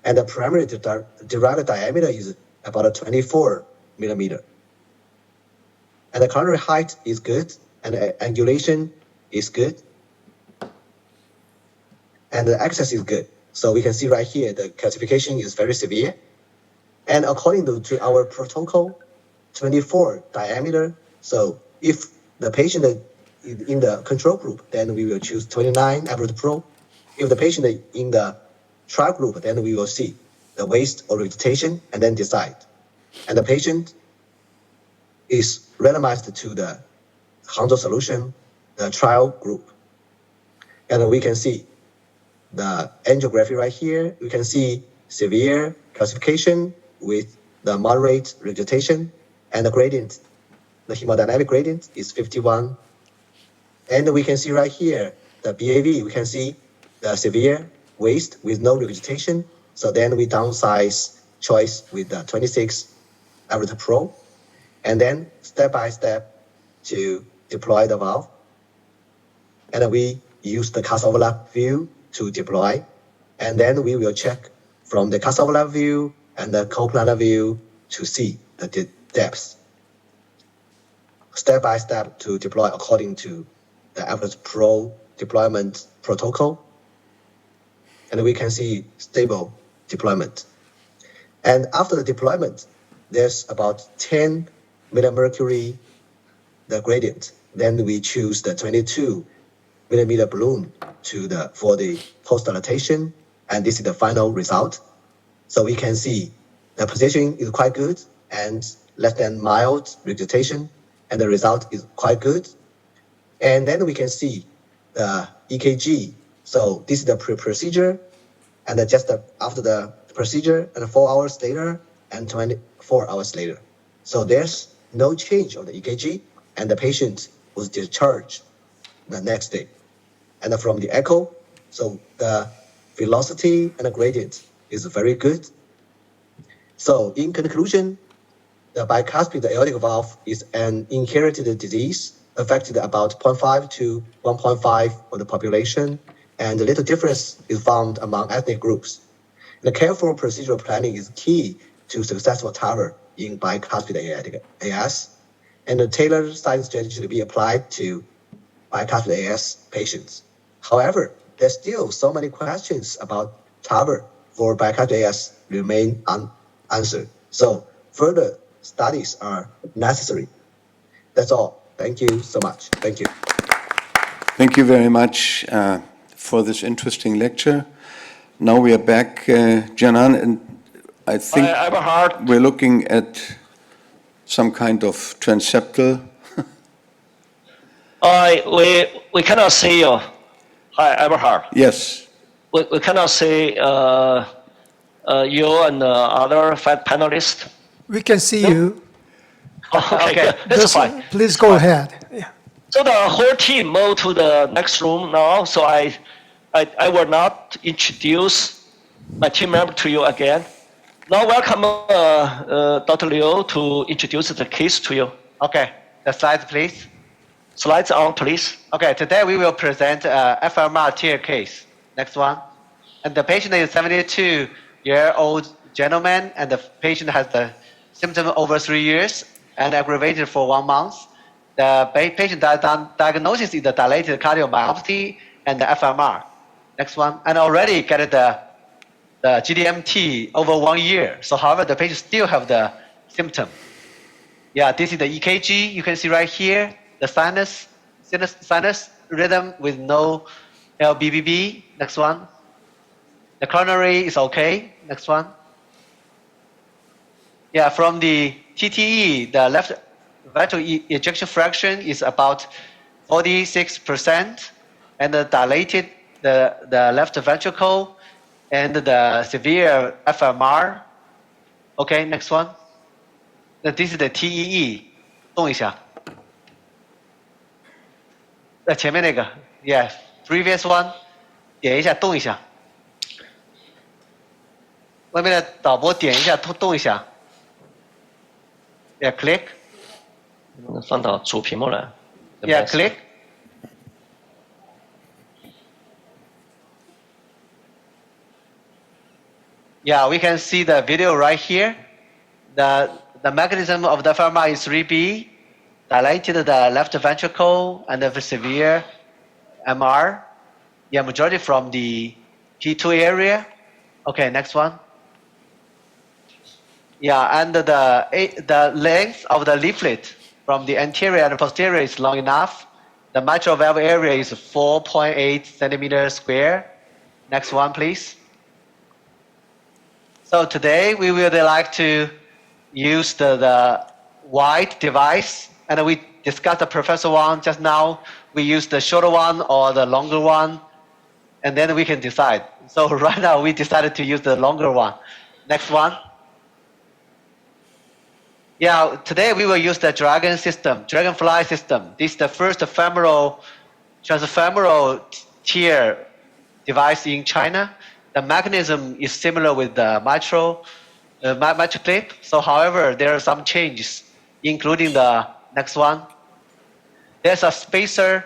And the primary derived diameter is about 24 millimeter. And the coronary height is good, and the angulation is good. And the access is good. So we can see right here, the calcification is very severe. And according to our protocol, 24 diameter. So if the patient is in the control group, then we will choose 29 average pro. If the patient is in the trial group, then we will see the waist or regurgitation and then decide. And the patient is randomized to the Hangzhou solution, the trial group. And we can see the angiography right here. We can see severe calcification with the moderate regurgitation, and the gradient, the hemodynamic gradient is 51. And we can see right here, the BAV, we can see the severe waist with no regurgitation. So then we downsize choice with the 26 average pro, and then step by step to deploy the valve. And we use the cast overlap view to deploy. And then we will check from the cast overlap view and the coplanar view to see the depth. Step by step to deploy according to the average pro deployment protocol. And we can see stable deployment. And after the deployment, there's about 10 millimercury, the gradient. Then we choose the 22 millimeter balloon for the post-dilatation, and this is the final result. So we can see the positioning is quite good and less than mild regurgitation, and the result is quite good. And then we can see the EKG. So this is the pre-procedure, and just after the procedure, and 4 hours later, and 24 hours later. So there's no change of the EKG, and the patient was discharged the next day. And from the echo, so the velocity and the gradient is very good. So in conclusion, the bicuspid aortic valve is an inherited disease, affected about 0.5 to 1.5 of the population, and the little difference is found among ethnic groups. The careful procedural planning is key to successful TAVR in bicuspid aortic AS, and the tailored science strategy should be applied to bicuspid AS patients. However, there's still so many questions about TAVR for bicuspid AS remain unanswered. So further studies are necessary. That's all. Thank you so much. Thank you. Thank you very much for this interesting lecture. Now we are back, Jian-an, and I think Eberhard. we're looking at some kind of transeptal. We cannot see you. Hi, Eberhard. Yes. We cannot see you and other 5 panelists. We can see you. Okay, that's fine. Please go ahead. Yeah. So the whole team moved to the next room now. So I will not introduce my team member to you again. Now welcome Dr. Liu to introduce the case to you. Okay, the slides, please. Slides on, please. Okay, today we will present FMR TEER case. Next one. And the patient is a 72-year-old gentleman, and the patient has the symptom over 3 years and aggravated for 1 month. The patient diagnosis is the dilated cardiomyopathy and the FMR. Next one. And already get the GDMT over 1 year. So however, the patient still have the symptom. Yeah, this is the EKG. You can see right here, the sinus rhythm with no LBBB. Next one. The coronary is okay. Next one. Yeah, from the TTE, the left ventricle ejection fraction is about 46%, and the dilated the left ventricle and the severe FMR. Okay, next one. This is the TEE. 动一下。前面那个 ，yeah, previous one， 点一下，动一下。外面的导播点一下，动一下。Yeah, click. 放到主屏幕了。Yeah, click. Yeah, we can see the video right here. The mechanism of the FMR is 3B, dilated the left ventricle and the severe MR. Yeah, majority from the P2 area. Okay, next one. Yeah, and the length of the leaflet from the anterior and posterior is long enough. The mitral valve area is 4.8 centimeters square. Next one, please. So today we would like to use the wide device, and we discussed the Professor Wang just now. We use the shorter one or the longer one, and then we can decide. So right now we decided to use the longer one. Next one. Yeah, today we will use the Dragonfly system. This is the first transfemoral TEER device in China. The mechanism is similar with the mitral clip. So however, there are some changes, including the next one. There's a spacer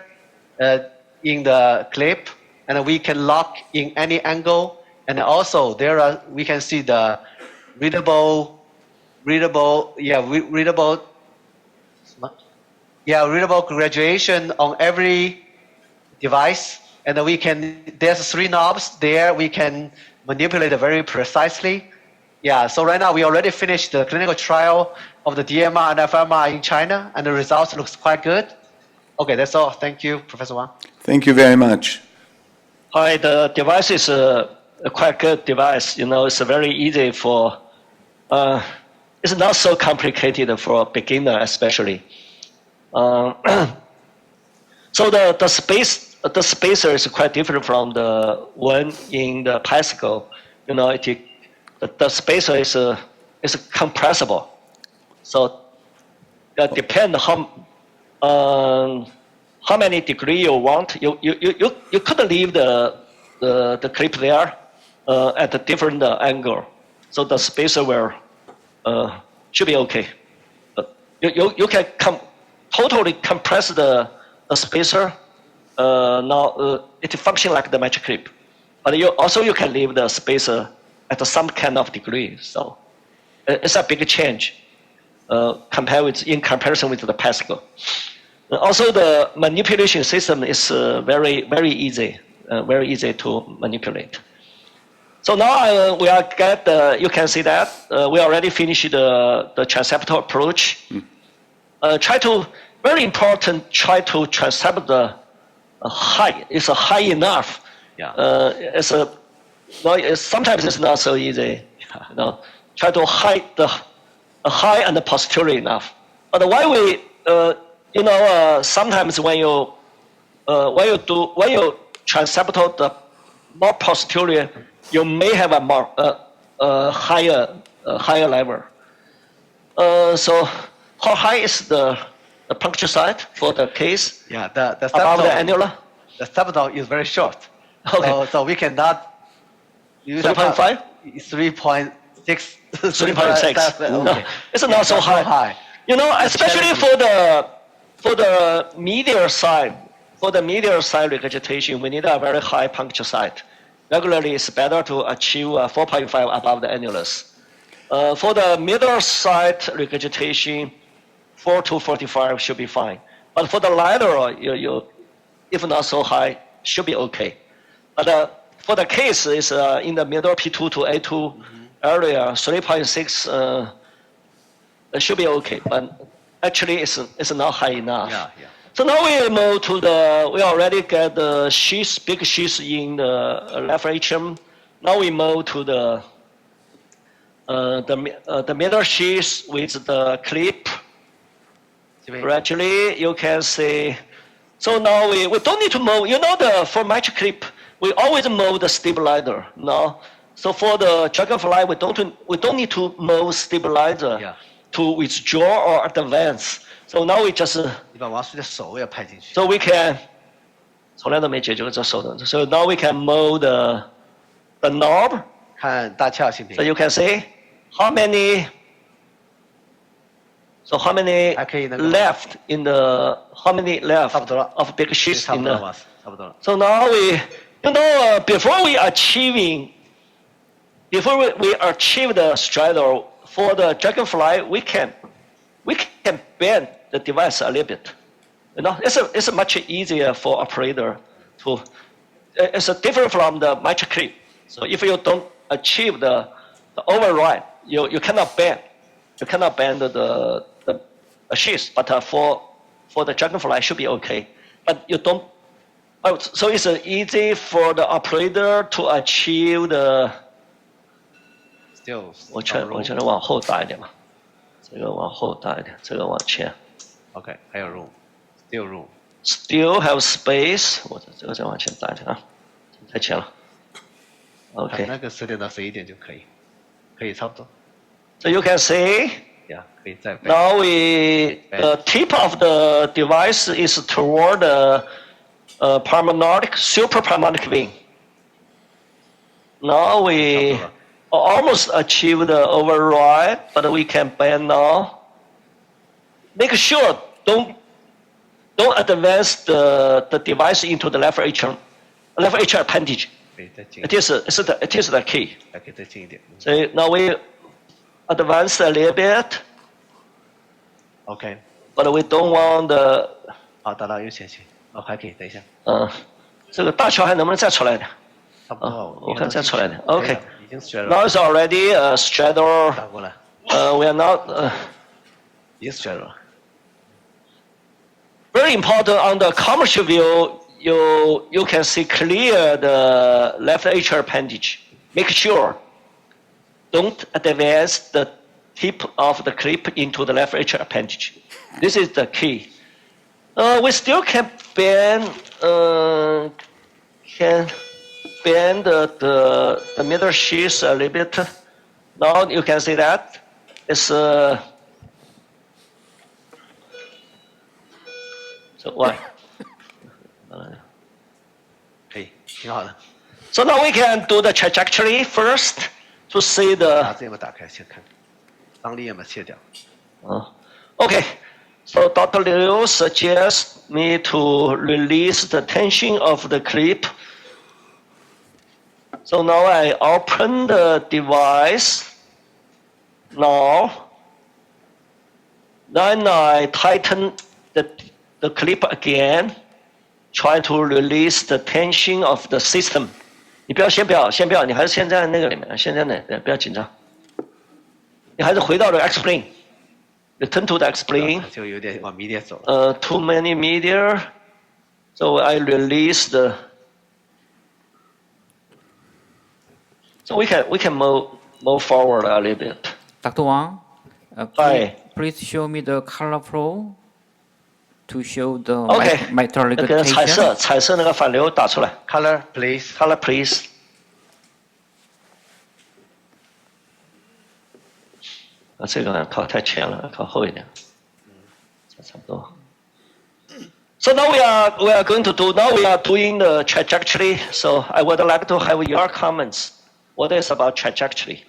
in the clip, and we can lock in any angle. And also we can see the readable graduation on every device. And there's 3 knobs there. We can manipulate it very precisely. Yeah, so right now we already finished the clinical trial of the DMR and FMR in China, and the results looks quite good. Okay, that's all. Thank you, Professor Wang. Thank you very much. Hi, the device is a quite good device. You know, it's very easy for, it's not so complicated for a beginner especially. So the spacer is quite different from the one in the Pascal. You know, the spacer is compressible. So that depends how many degree you want. You could leave the clip there at a different angle. So the spacer will should be okay. You can totally compress the spacer. Now it functions like the match clip, but you can leave the spacer at some kind of degree. So it's a big change in comparison with the Pascal. Also, the manipulation system is very easy to manipulate. So now we are you can see that we already finished the transeptal approach. Very important, try to transcept the high. It's high enough. Yeah. Sometimes it's not so easy. You know, try to hide the high and the posterior enough. But why we, sometimes when you transeptal the more posterior, you may have a more higher level. So how high is the puncture site for the case? Yeah, the above the annular. The septal is very short. Okay. So we cannot use 3.5. 3.5. 3.6. No, Okay. it's not so high. You know, especially for the medial side, regurgitation, we need a very high puncture site. Regularly, it's better to achieve 4.5 above the annulus. For the middle side regurgitation, 4 to 45 should be fine. But for the lateral, you if not so high, should be okay. But for the case is in the middle P2 to A2 area, 3.6 it should be okay. But actually, it's not high enough. Yeah. So now we move to we already get the sheaths, big sheaths in the left atrium. Now we move to the middle sheath with the clip. Gradually, you can see. So now we don't need to move. You know, for match clip, we always move the stabilizer. No. So for the dragonfly, we don't need to move stabilizer to withdraw or advance. So now we just. 你把王叔的手也拍进去。 So we can. 从来都没解决过这手的。So now we can move the knob. 看大鞘性 So you can see how many. So how many 还可以那个 left in the how many left 差不多了 of big sheets 差不 in 多了 the. 王叔，差不多了。 So now before we achieve the straddle for the dragonfly, we can bend the device a little bit. You know, it's much easier for operator to. It's different from the match clip. So if you don't achieve the override, you cannot bend. You cannot bend the sheath. But for the dragonfly, it should be okay. But you don't. Oh, so it's easy for the operator to achieve the. Still. 我觉得往后打一点吧，这个往后打一点，这个往前。OK， 还有 room， still room。 Still have space， 我这个再往前打一点啊，太前了。OK。那个10点到11点就可以，可以差不多。 So you can see. Yeah， 可以再。Now the tip of the device is toward the suprapulmonic vein. Now we almost achieve the override, but we can bend now. Make sure don't advance the device into the left atrial appendage. It is the key. 还可以再近一点。 So now we advance a little bit, OK， but we don't want the. 好，打到右前去。哦，还可以，等一下。这个大桥还能不能再出来一点？差不多。我看再出来一点。OK。 已经 straddle。 Now it's already a straddle. 打过来。We are not. 已经 straddle。 Very important on the commercial view, you can see clear the left atrial appendage. Make sure don't advance the tip of the clip into the left atrial appendage. This is the key. We still can bend the middle sheath a little bit. Now you can see that it's so why? 可以，挺好的。 So now we can do the trajectory first to see 把 the. 这个打开，先看，张力有没有切掉。Okay. So Dr. Liu suggests me to release the tension of the clip. So now I open the device. Now, then I tighten the clip again, try to release the tension of the system. 你先不要，你还是先在那个里面，先在那，不要紧张。你还是回到了 explain。 Return to the explain. 就有点往 media 走了。 Too many media. So I release the. So we can move forward a little bit. Dr. Wang, Hi. please show me the color flow to show the Okay. mitral 那个彩 regurgitation. 色那个反流打出来。 Color please. Color please. 这个靠太前了，靠后一点。差不多。So now we are going to do. Now we are doing the trajectory. So I would like to have your comments. What is about trajectory?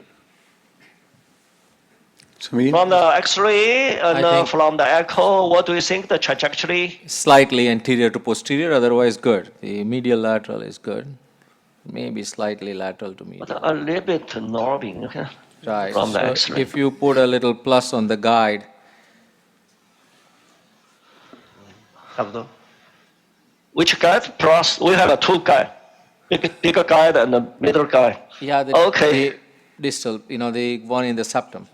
Samir? From the X-ray and I think- from the echo, what do you think the trajectory? Slightly anterior to posterior, otherwise good. The medial lateral is good. Maybe slightly lateral to medial. But a little bit northing, okay? Right. From the So X-ray. if you put a little plus on the guide, 差不多。 Which guide? Plus, we have a two guide, bigger guide and a middle guide. yeah, the, Okay. the distal, the one in the septum.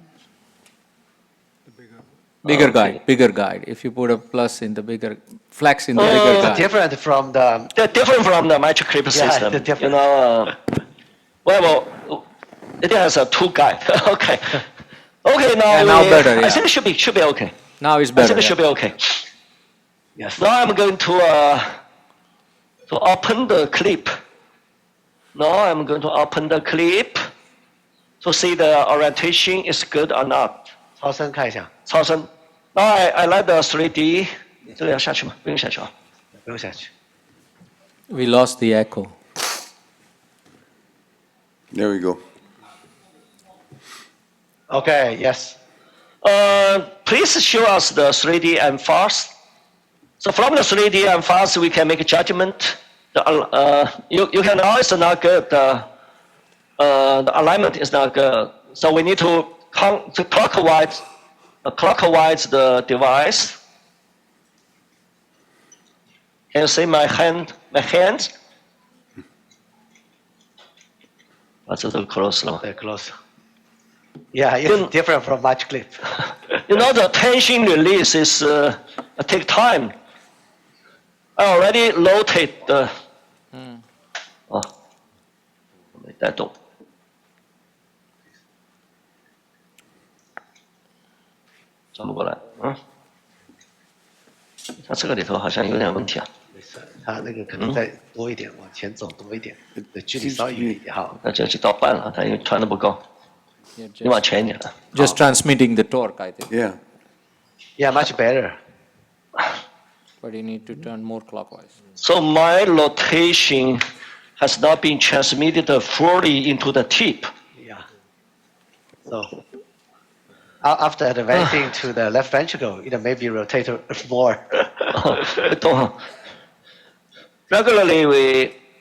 Bigger guide, bigger guide. If you put a plus in the bigger, flex in the bigger guide. Different from the They're different from the metric clip system. they're different. Well, it has a two guide. Okay. Okay, now, Yeah, now better, I yeah. think it should be okay. Now it's I better. think it should be okay. yes. Now I'm going to open the clip. Now I'm going to open the clip to see the orientation is good or not. 超声看一下，超声。Now I like the 3D. 这个要下去吗？不用下去啊。不用下去。 We lost the echo. There we go. Okay, yes. Please show us the 3D and fast. So from the 3D and fast, we can make a judgment. You can know it's not good. The alignment is not good. So we need to clockwise the device. Can you see my hand? My hands? That's a little close now. They're close. Yeah, it's different from match clip. The tension release is take time. I already rotate the. 没带动。转不过来，它这个里头好像有点问题啊。没事，它那个可能再多一点，往前走多一点，距离稍微远一点哈。那这就到半了，它因为传的不够，你往前一点了。 Just transmitting the torque, I think. Yeah. Yeah, much better. But you need to turn more clockwise. So my rotation has not been transmitted fully into the tip. Yeah. So after advancing to the left ventricle, it may be rotated more. Regularly,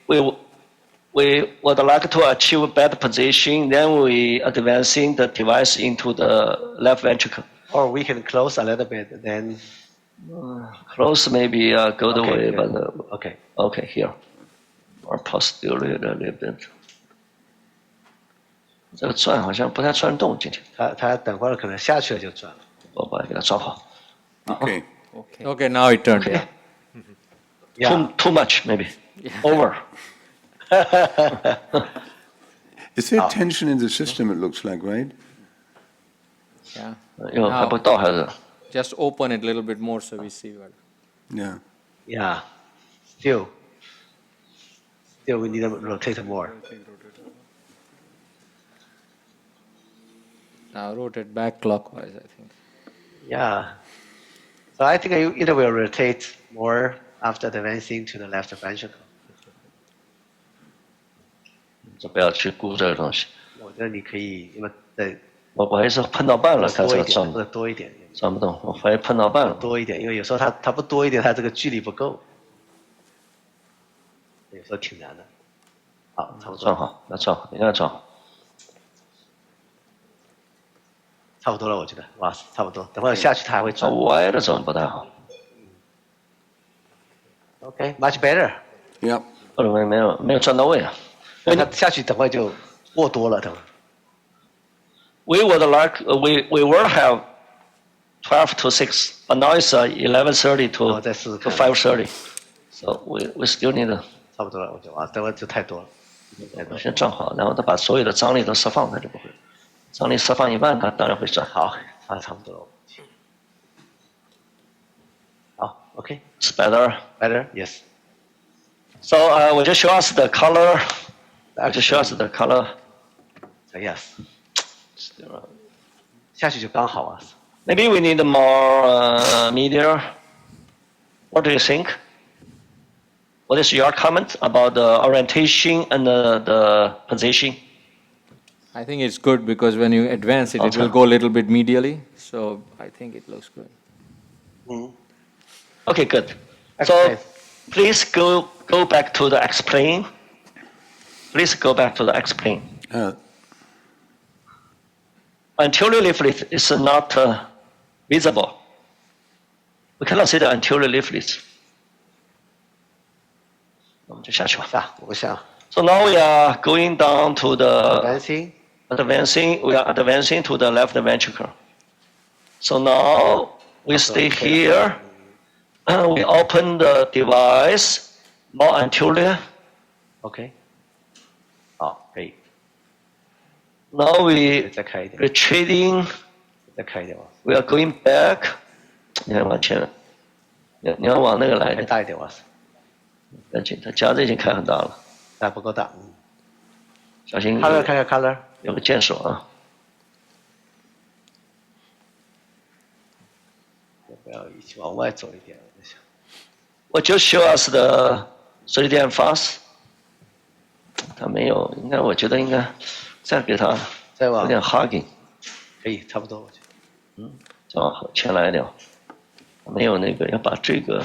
we would like to achieve a better position, then we advancing the device into the left ventricle. Or we can close a little bit, then. Close maybe go the way, good. but okay here, or posterior a little bit. 这个转好像不太转动，今天它等会儿可能下去了就转了。我把它给它转好。 Okay. Okay, now it turned. Yeah. Yeah. Too much maybe. Over. Is there tension in the system, it looks like, right? Yeah. 还不到还是？ Just open it a little bit more so we see what. Yeah. Yeah. Still we need to rotate more. Now rotate back clockwise, I think. Yeah. So I think it will rotate more after advancing to the left ventricle. 就不要去估这个东西。我觉得你可以，因为对，我还是碰到半了，它这个转或者多一点，转不动。我怀疑碰到半了。多一点，因为有时候它不多一点，它这个距离不够，有时候挺难的。好，差不多。转好，那转好，应该转好。差不多了，我觉得，哇，差不多。等会儿下去它还会转。歪的转不太好。Okay, much better. Yeah. 我认为没有转到位啊。它下去等会就过多了，等会。We would like we will have 12 to 6, but now it's 11:30 to 5:30. So we still need. 差不多了，我觉得哇，等会就太多了。先转好，然后他把所有的张力都释放，他就不会。张力释放一半，他当然会转。好，差不多了。好 ，OK. It's better. Better, yes. So we just show us the color. Just show us the color. Yes. 下去就刚好啊。Maybe we need more media. What do you think? What is your comment about the orientation and the position? I think it's good because when you advance it, it will go a little bit medially. So I think it looks good. Okay, good. Explain. So please go back to the explain. Please go back to the explain. Anterior leaflet is not visible. We cannot see the anterior leaflet. 我们就下去吧。我想 So now we are going down to the advancing. we are advancing to the left ventricle. So now we stay here. We open the device, more anterior. OK。好，可以。 Now we 再开一点， retreating. 再开一点吧， We are going back. 你看往前，你要往那个来开大一点吧，赶紧，它夹子已经开很大了，还不够大。小心。 Color 看看 color。有个键手啊。要不要一起往外走一点？我想。 What just show us the 3D and fast？ 他没有，应该我觉得应该再给他再往有点 hugging。 可以，差不多我觉得。再往前来一点。没有那个，要把这个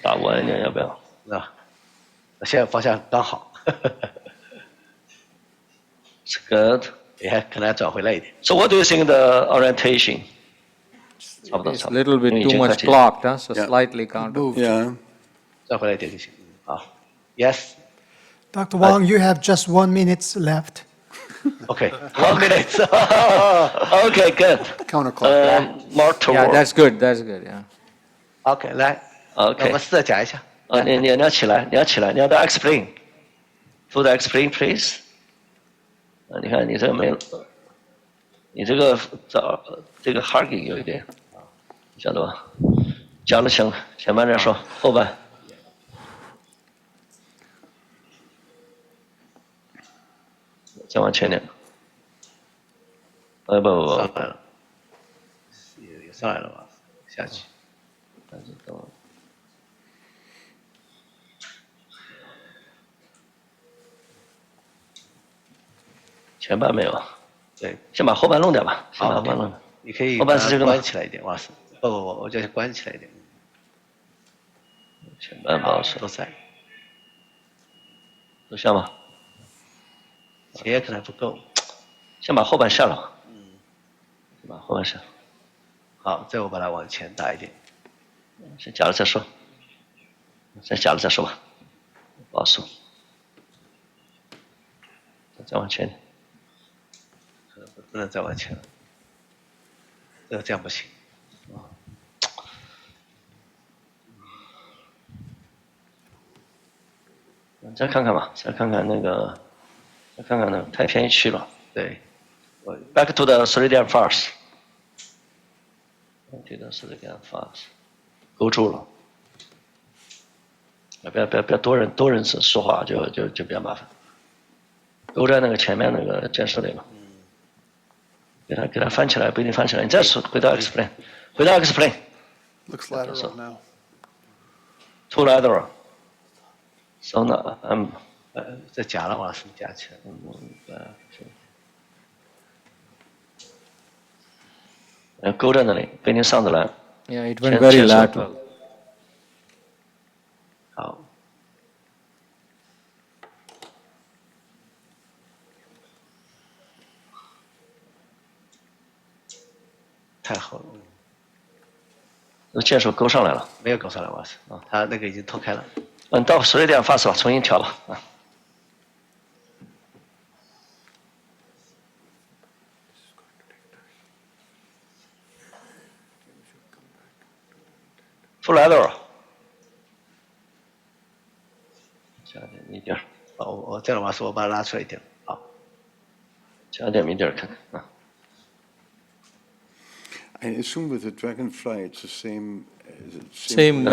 打弯一点，要不要？现在方向刚好。It's good。 也可能要转回来一点。 So what do you think the orientation？ 差不多， It's 差 a 不多。 little bit 因为已 too 经 much 快接近 blocked, huh? So Yeah. slightly counter. Yeah. 转回来一点就行。好 ，Yes。 Dr. Wang, you have just 1 minute left. OK。1 minute。 Okay, good. Counterclock. More to Yeah, work. that's good. That's good. Yeah. OK，来，我 Okay. 们试着讲一下。你要起来，你要起来，你要到 explain。To the explain, please。你看你这个没，你这个这个 hugging 有一点，晓得吧？讲了前半再说，后半。再往前点。不，上来了，也上来了吧？下去。前半没有。对，先把后半弄掉吧。先把好，后半弄掉。你可以后半是这个吗关起来一点，哇塞！不，我叫关起来一点。前半保守都在，都下吗？前也可能还不够。先把后半下了。先把后半下。好，再我把它往前打一点。先夹了再说。先夹了再说吧。保守。再往前点。可能不能再往前了。这样不行。再看看吧，再看看那个，再看看那个太偏区了。对。Back to the 3D and fast。这个 3D and fast。勾住了。不要多人说话就比较麻烦。勾在那个前面那个键室里了。给它翻起来，不一定翻起来。你再说，回到 explain， 回到 explain。 Looks lateral now. Too lateral。So now I'm。这夹了吗？是夹起来。勾在那里，不一定上得来。Yeah, it went very lateral. 好。太厚了。键手勾上来了。没有勾上来，哇塞！他那个已经脱开了。到10点发射吧，重新调吧。出来了。加点米点。我这样的话是我把它拉出来一点。好。加点米点看看啊。I assume with the dragonfly it's the same. Same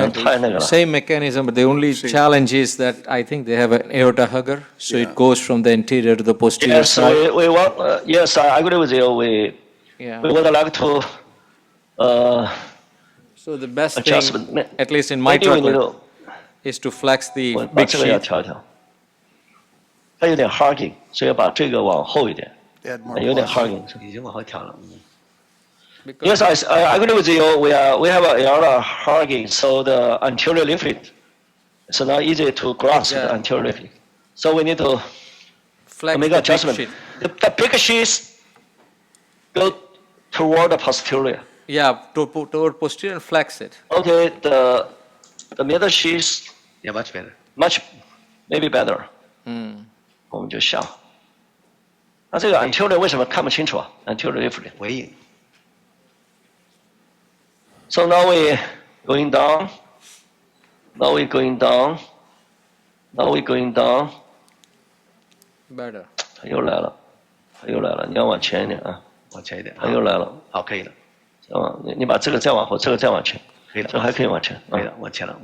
mechanism, but the only challenge is that I think they have an aorta hugger, so it goes from the anterior to the posterior side. Yes, we want. Yes, I agree with you. We would like to. So the best thing, at least in my trucklet, is to flex the big sheath. 它有点 hugging， 所以要把这个往后一点， Add more 有点 plus. hugging。已经往后调了。Yes, I agree with you. We have a aorta hugging, so the anterior leaflet is not easy to grasp the Yeah. anterior leaflet. So we need to Flex make the big adjustment. sheet. The big sheets go toward the posterior. Yeah, toward posterior and flex it. Okay, the middle sheets Yeah, much better. much maybe better. 我们就下。那这个 anterior 为什么看不清楚啊 ？anterior leaflet。尾影。 So now we going down. Now we going down. Now we going down. Better. 它又来了，它又来了，你要往前一点啊！往前一点。它又来了，好，可以了，再往你把这个再往后，这个再往前，可以了，这还可以往前，可以了，往前了。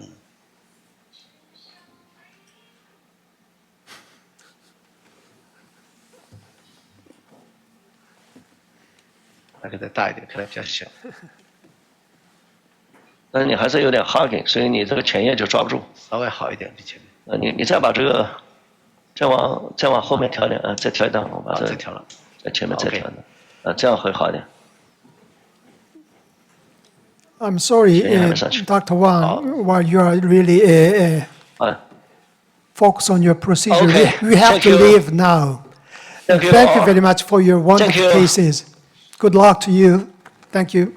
那个再大一点，可能比较小。但是你还是有点 hugging， 所以你这个前叶就抓不住。稍微好一点比前面。你再把这个再往后面调点啊，再调一档，我把这再调了，在前面再调一档，这样会好一点。 I'm sorry, Dr. Wang, while you are really focus on your procedure, Okay. we have Thank to you. leave now. Thank you. Thank you very much for your wonderful you. cases. Good luck to you. Thank you.